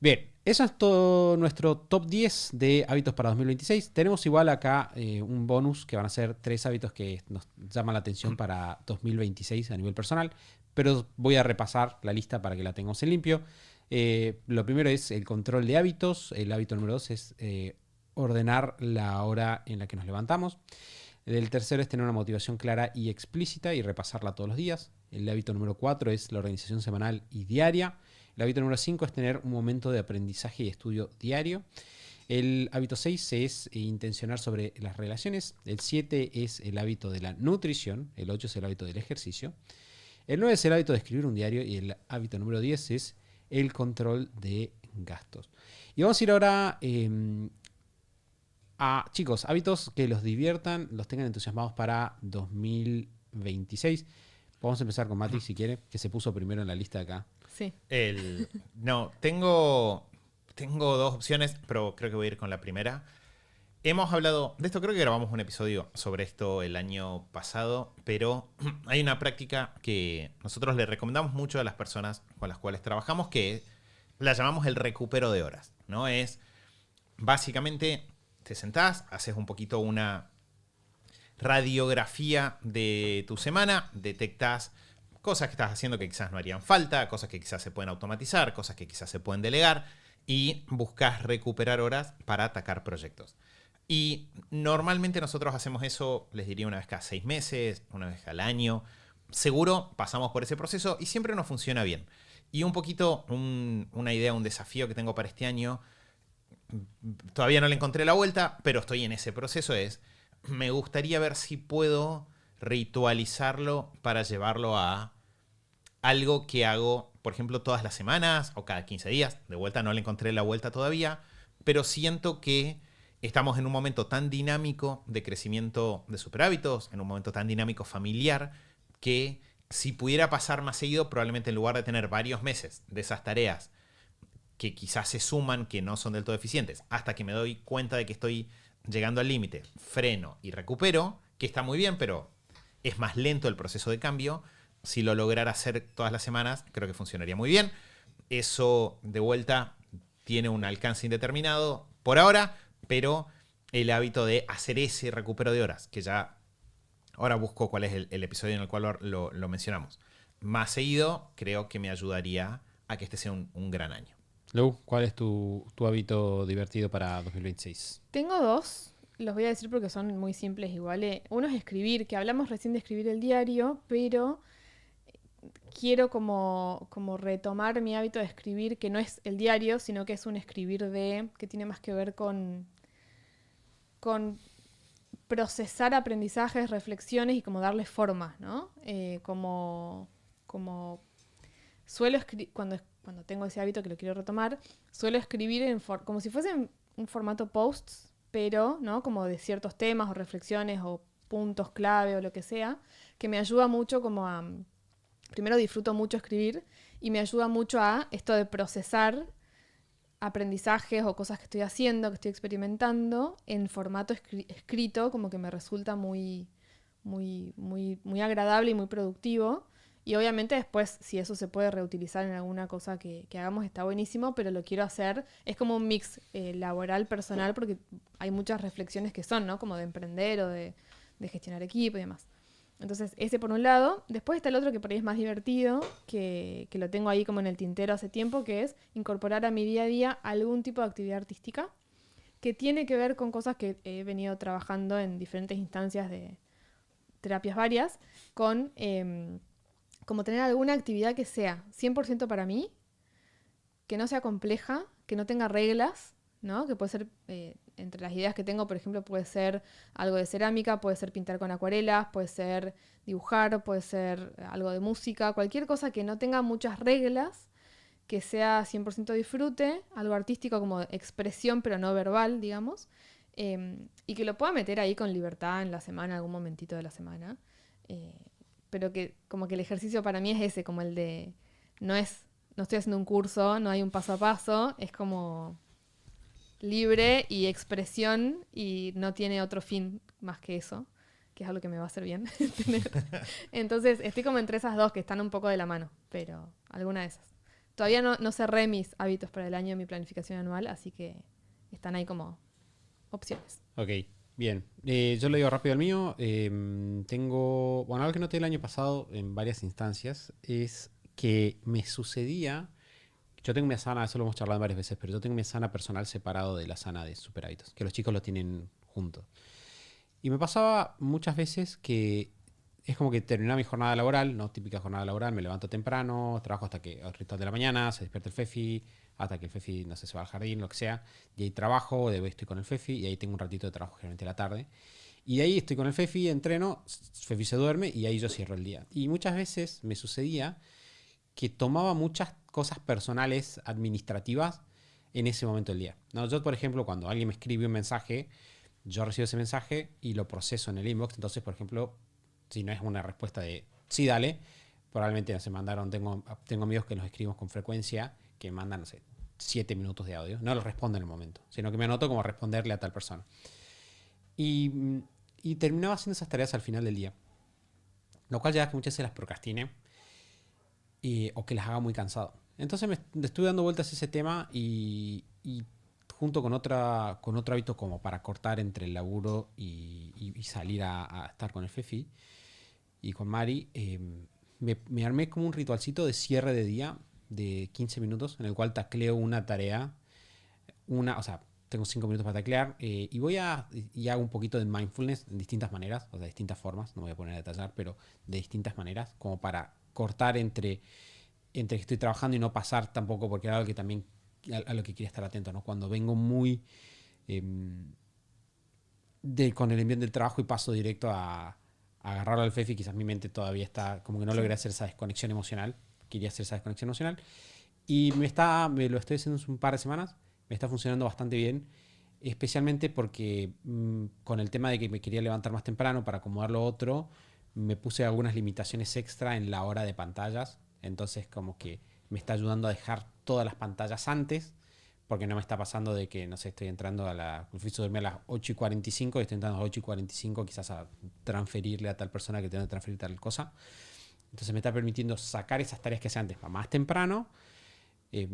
Bien, eso es todo nuestro top 10 de hábitos para 2026. Tenemos igual acá un bonus que van a ser 3 hábitos que nos llaman la atención para 2026 a nivel personal, pero voy a repasar la lista para que la tengamos en limpio. Lo primero es el control de hábitos. El hábito número 2 es ordenar la hora en la que nos levantamos. El tercero es tener una motivación clara y explícita y repasarla todos los días. El hábito número 4 es la organización semanal y diaria. El hábito número 5 es tener un momento de aprendizaje y estudio diario. El hábito 6 es intencionar sobre las relaciones. El 7 es el hábito de la nutrición. El 8 es el hábito del ejercicio. El 9 es el hábito de escribir un diario. Y el hábito número 10 es el control de gastos. Y vamos a ir ahora a, chicos, hábitos que los diviertan, los tengan entusiasmados para 2026. Vamos a empezar con Mati, si quiere, que se puso primero en la lista de acá. Sí. No, tengo 2 opciones, pero creo que voy a ir con la primera. Hemos hablado de esto, creo que grabamos un episodio sobre esto el año pasado, pero hay una práctica que nosotros le recomendamos mucho a las personas con las cuales trabajamos, que la llamamos el recupero de horas, ¿no? Es básicamente te sentás, haces un poquito una radiografía de tu semana, detectás cosas que estás haciendo que quizás no harían falta, cosas que quizás se pueden automatizar, cosas que quizás se pueden delegar y buscas recuperar horas para atacar proyectos. Y normalmente nosotros hacemos eso, les diría, una vez cada 6 meses, una vez al año. Seguro pasamos por ese proceso y siempre nos funciona bien. Y un poquito una idea, un desafío que tengo para este año, todavía no le encontré la vuelta, pero estoy en ese proceso, me gustaría ver si puedo ritualizarlo para llevarlo a algo que hago, por ejemplo, todas las semanas o cada 15 días. De vuelta no le encontré la vuelta todavía, pero siento que estamos en un momento tan dinámico de crecimiento de superhábitos, en un momento tan dinámico familiar, que si pudiera pasar más seguido, probablemente en lugar de tener varios meses de esas tareas que quizás se suman, que no son del todo eficientes, hasta que me doy cuenta de que estoy llegando al límite, freno y recupero, que está muy bien, pero es más lento el proceso de cambio. Si lo lograra hacer todas las semanas, creo que funcionaría muy bien. Eso, de vuelta, tiene un alcance indeterminado por ahora, pero el hábito de hacer ese recupero de horas, que ya Ahora busco cuál es el episodio en el cual lo mencionamos. Más seguido, creo que me ayudaría a que este sea un gran año. Lu, ¿cuál es tu hábito divertido para 2026? Tengo dos, los voy a decir porque son muy simples igual. Uno es escribir, que hablamos recién de escribir el diario, pero quiero como retomar mi hábito de escribir, que no es el diario, sino que es un escribir que tiene más que ver con procesar aprendizajes, reflexiones y como darles forma, ¿no? Como suelo escribir, cuando tengo ese hábito que lo quiero retomar, suelo escribir como si fuese un formato posts, pero, ¿no? Como de ciertos temas o reflexiones o puntos clave o lo que sea, que me ayuda mucho como a... Primero disfruto mucho escribir y me ayuda mucho a esto de procesar aprendizajes o cosas que estoy haciendo, que estoy experimentando en formato escrito, como que me resulta muy, muy, muy, muy agradable y muy productivo. Y obviamente después, si eso se puede reutilizar en alguna cosa que hagamos, está buenísimo, pero lo quiero hacer. Es como un mix laboral, personal, porque hay muchas reflexiones que son, ¿no? Como de emprender o de gestionar equipo y demás. Entonces, ese por un lado. Después está el otro que por ahí es más divertido, que lo tengo ahí como en el tintero hace tiempo, que es incorporar a mi día a día algún tipo de actividad artística que tiene que ver con cosas que he venido trabajando en diferentes instancias de terapias varias, con como tener alguna actividad que sea 100% para mí, que no sea compleja, que no tenga reglas, ¿no? Que puede ser, entre las ideas que tengo, por ejemplo, puede ser algo de cerámica, puede ser pintar con acuarelas, puede ser dibujar, puede ser algo de música, cualquier cosa que no tenga muchas reglas, que sea 100% disfrute, algo artístico como expresión, pero no verbal, digamos, y que lo pueda meter ahí con libertad en la semana, algún momentito de la semana, pero que como que el ejercicio para mí es ese, como el de, no estoy haciendo un curso, no hay un paso a paso, es como libre y expresión y no tiene otro fin más que eso, que es algo que me va a hacer bien tener. Entonces estoy como entre esas dos que están un poco de la mano, pero alguna de esas. Todavía no cerré mis hábitos para el año en mi planificación anual, así que están ahí como opciones. Ok, bien. Yo lo digo rápido al mío. Tengo, bueno, algo que noté el año pasado en varias instancias es que me sucedía. Yo tengo mi asana, eso lo hemos charlado varias veces, pero yo tengo mi asana personal separado de la asana de super hábitos, que los chicos lo tienen juntos. Y me pasaba muchas veces que es como que terminaba mi jornada laboral, no típica jornada laboral, me levanto temprano, trabajo hasta que el ritual de la mañana, se despierta el Fefi, hasta que el Fefi, no sé, se va al jardín, lo que sea, y ahí trabajo, de ahí estoy con el Fefi, y ahí tengo un ratito de trabajo generalmente a la tarde. Y de ahí estoy con el Fefi, entreno, Fefi se duerme y ahí yo cierro el día. Y muchas veces me sucedía que tomaba muchas cosas personales, administrativas, en ese momento del día. ¿No? Yo, por ejemplo, cuando alguien me escribe un mensaje, yo recibo ese mensaje y lo proceso en el inbox. Entonces, por ejemplo, si no es una respuesta de sí, dale, probablemente no se mandaron. Tengo amigos que los escribimos con frecuencia, que mandan, no sé, 7 minutos de audio. No los respondo en el momento, sino que me anoto como responderle a tal persona. Y terminaba haciendo esas tareas al final del día. Lo cual ya que muchas veces las procrastine o que las haga muy cansado. Entonces me estuve dando vueltas a ese tema y junto con otro hábito como para cortar entre el laburo y salir a estar con el Fefi y con Mari, me armé como un ritualcito de cierre de día de 15 minutos en el cual tacleo una tarea, o sea, tengo 5 minutos para taclear y hago un poquito de mindfulness en distintas maneras, o sea, de distintas formas, no me voy a poner a detallar, pero de distintas maneras, como para cortar entre que estoy trabajando y no pasar tampoco, porque era algo que también a lo que quería estar atento, ¿no? Cuando vengo muy con el envío del trabajo y paso directo a agarrarlo al Fefi, quizás mi mente todavía está, como que no logré hacer esa desconexión emocional, quería hacer esa desconexión emocional, y me lo estoy haciendo hace un par de semanas, me está funcionando bastante bien, especialmente porque con el tema de que me quería levantar más temprano para acomodar lo otro, me puse algunas limitaciones extra en la hora de pantallas. Entonces como que me está ayudando a dejar todas las pantallas antes, porque no me está pasando de que, no sé, estoy entrando fui a dormir a las 8:45 y estoy entrando a las 8:45 quizás a transferirle a tal persona que tengo que transferir tal cosa. Entonces me está permitiendo sacar esas tareas que hacía antes más temprano y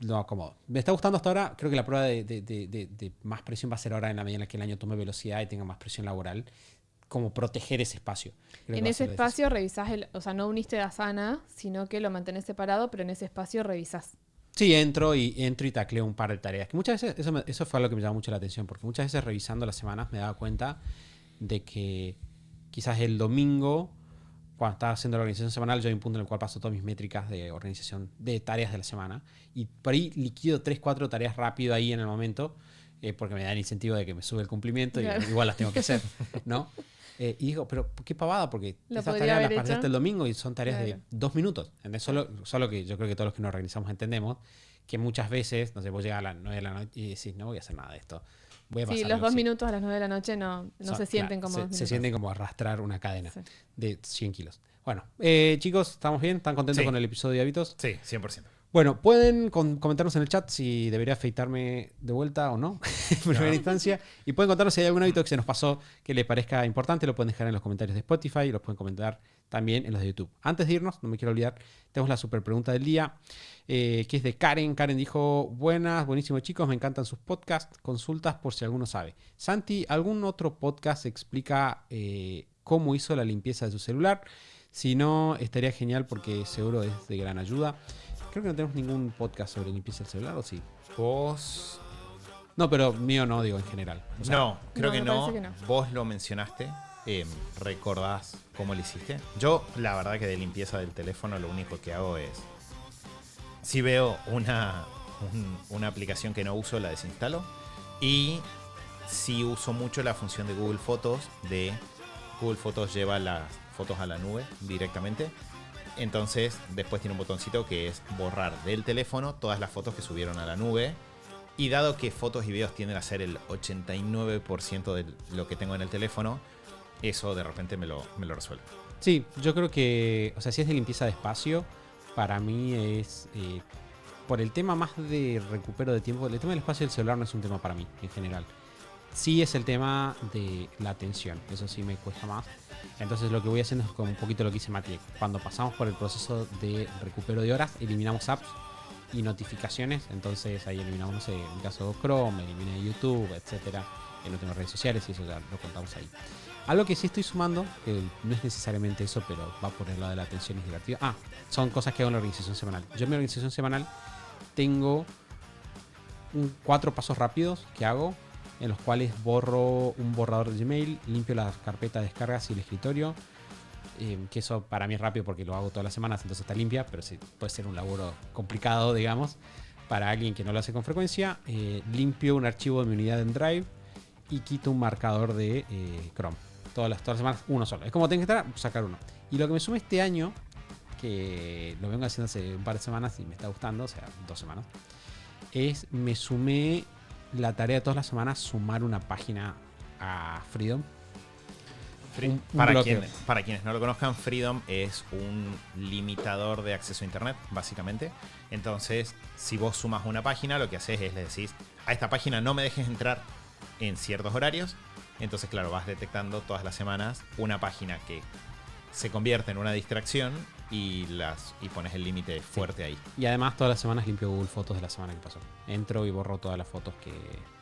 lo acomodo. Me está gustando hasta ahora. Creo que la prueba de más presión va a ser ahora en la medida en la que el año tome velocidad y tenga más presión laboral. como proteger ese espacio. Creo que En va a ese ser espacio revisás, o sea, no uniste Asana, sino que lo mantenés separado, pero en ese espacio revisás. Sí, entro y tacleo un par de tareas. Que muchas veces, eso fue algo que me llamó mucho la atención, porque muchas veces revisando las semanas me daba cuenta de que quizás el domingo, cuando estaba haciendo la organización semanal, yo hay un punto en el cual paso todas mis métricas de organización de tareas de la semana. Y por ahí liquido 3, 4 tareas rápido ahí en el momento, porque me da el incentivo de que me sube el cumplimiento Claro. y igual las tengo que hacer, ¿no? Y digo, pero qué pavada, porque Lo esas podría tareas las haber pasaste hecho. el domingo y son tareas Claro. de 2 minutos. ¿Entendés? Solo que yo creo que todos los que nos organizamos entendemos que muchas veces, no sé, vos llegas a las 9 de la noche y decís, no voy a hacer nada de esto. Voy a Sí, pasar los algo 2 así. minutos a las 9 de la noche no se sienten como 2 se minutos. sienten como arrastrar una cadena Sí. de 100 kilos. Bueno, chicos, ¿estamos bien? ¿Están contentos Sí. con el episodio de hábitos? Sí, 100%. Bueno, pueden comentarnos en el chat si debería afeitarme de vuelta o no, en primera instancia. Y pueden contarnos si hay algún hábito que se nos pasó que les parezca importante. Lo pueden dejar en los comentarios de Spotify y los pueden comentar también en los de YouTube. Antes de irnos, no me quiero olvidar, tenemos la super pregunta del día, que es de Karen. Karen dijo, buenísimo chicos, me encantan sus podcasts. Consultas por si alguno sabe. Santi, ¿algún otro podcast explica cómo hizo la limpieza de su celular? Si no, estaría genial porque seguro es de gran ayuda. Creo que no tenemos ningún podcast sobre limpieza del celular, ¿o sí? Vos... No, pero mío no, digo en general. O sea, No, creo No, que me no. parece que no. Vos lo mencionaste. ¿Recordás cómo lo hiciste? Yo, la verdad que de limpieza del teléfono lo único que hago es... Si veo una aplicación que no uso, la desinstalo. Y si uso mucho la función de Google Fotos, Google Fotos lleva las fotos a la nube directamente. Entonces, después tiene un botoncito que es borrar del teléfono todas las fotos que subieron a la nube. Y dado que fotos y videos tienden a ser el 89% de lo que tengo en el teléfono, eso de repente me lo resuelve. sí, yo creo que, o sea, si es de limpieza de espacio, para mí es, por el tema más de recupero de tiempo, el tema del espacio del celular no es un tema para mí, en general. Sí es el tema de la atención, eso sí me cuesta más. Entonces lo que voy haciendo es como un poquito lo que hice Mati. Cuando pasamos por el proceso de recupero de horas, eliminamos apps y notificaciones. Entonces ahí eliminamos, no sé, en mi caso Chrome, eliminé YouTube, etcétera. No tengo redes sociales y eso ya lo contamos ahí. Algo que sí estoy sumando, que no es necesariamente eso, pero va por el lado de la atención y es divertido. Son cosas que hago en la organización semanal. Yo en mi organización semanal tengo 4 pasos rápidos que hago, en los cuales borro un borrador de Gmail, limpio las carpetas de descargas y el escritorio, que eso para mí es rápido porque lo hago todas las semanas, entonces está limpia, pero sí puede ser un laburo complicado, digamos, para alguien que no lo hace con frecuencia. Limpio un archivo de mi unidad en Drive y quito un marcador de Chrome. Todas las semanas uno solo. Es como tengo que sacar uno. Y lo que me suma este año, que lo vengo haciendo hace un par de semanas y me está gustando, o sea, 2 semanas, me sumé la tarea de todas las semanas, sumar una página a Freedom. Un Para bloqueo. quienes no lo conozcan, Freedom es un limitador de acceso a internet, básicamente. Entonces, si vos sumas una página, lo que haces es le decís, a esta página no me dejes entrar en ciertos horarios. Entonces, claro, vas detectando todas las semanas una página que se convierte en una distracción y pones el límite fuerte ahí. Y además todas las semanas limpio Google Fotos de la semana que pasó. Entro y borro todas las fotos que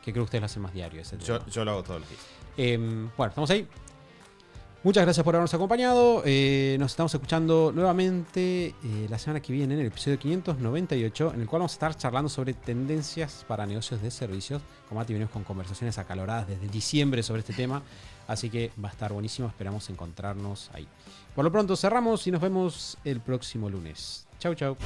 creo que ustedes lo hacen más diario. Yo lo hago todos los días. Bueno, estamos ahí. Muchas gracias por habernos acompañado. Nos estamos escuchando nuevamente la semana que viene en el episodio 598, en el cual vamos a estar charlando sobre tendencias para negocios de servicios. Como Mati, venimos con conversaciones acaloradas desde diciembre sobre este tema, así que va a estar buenísimo. Esperamos encontrarnos ahí. Por lo pronto cerramos y nos vemos el próximo lunes. Chau, chau.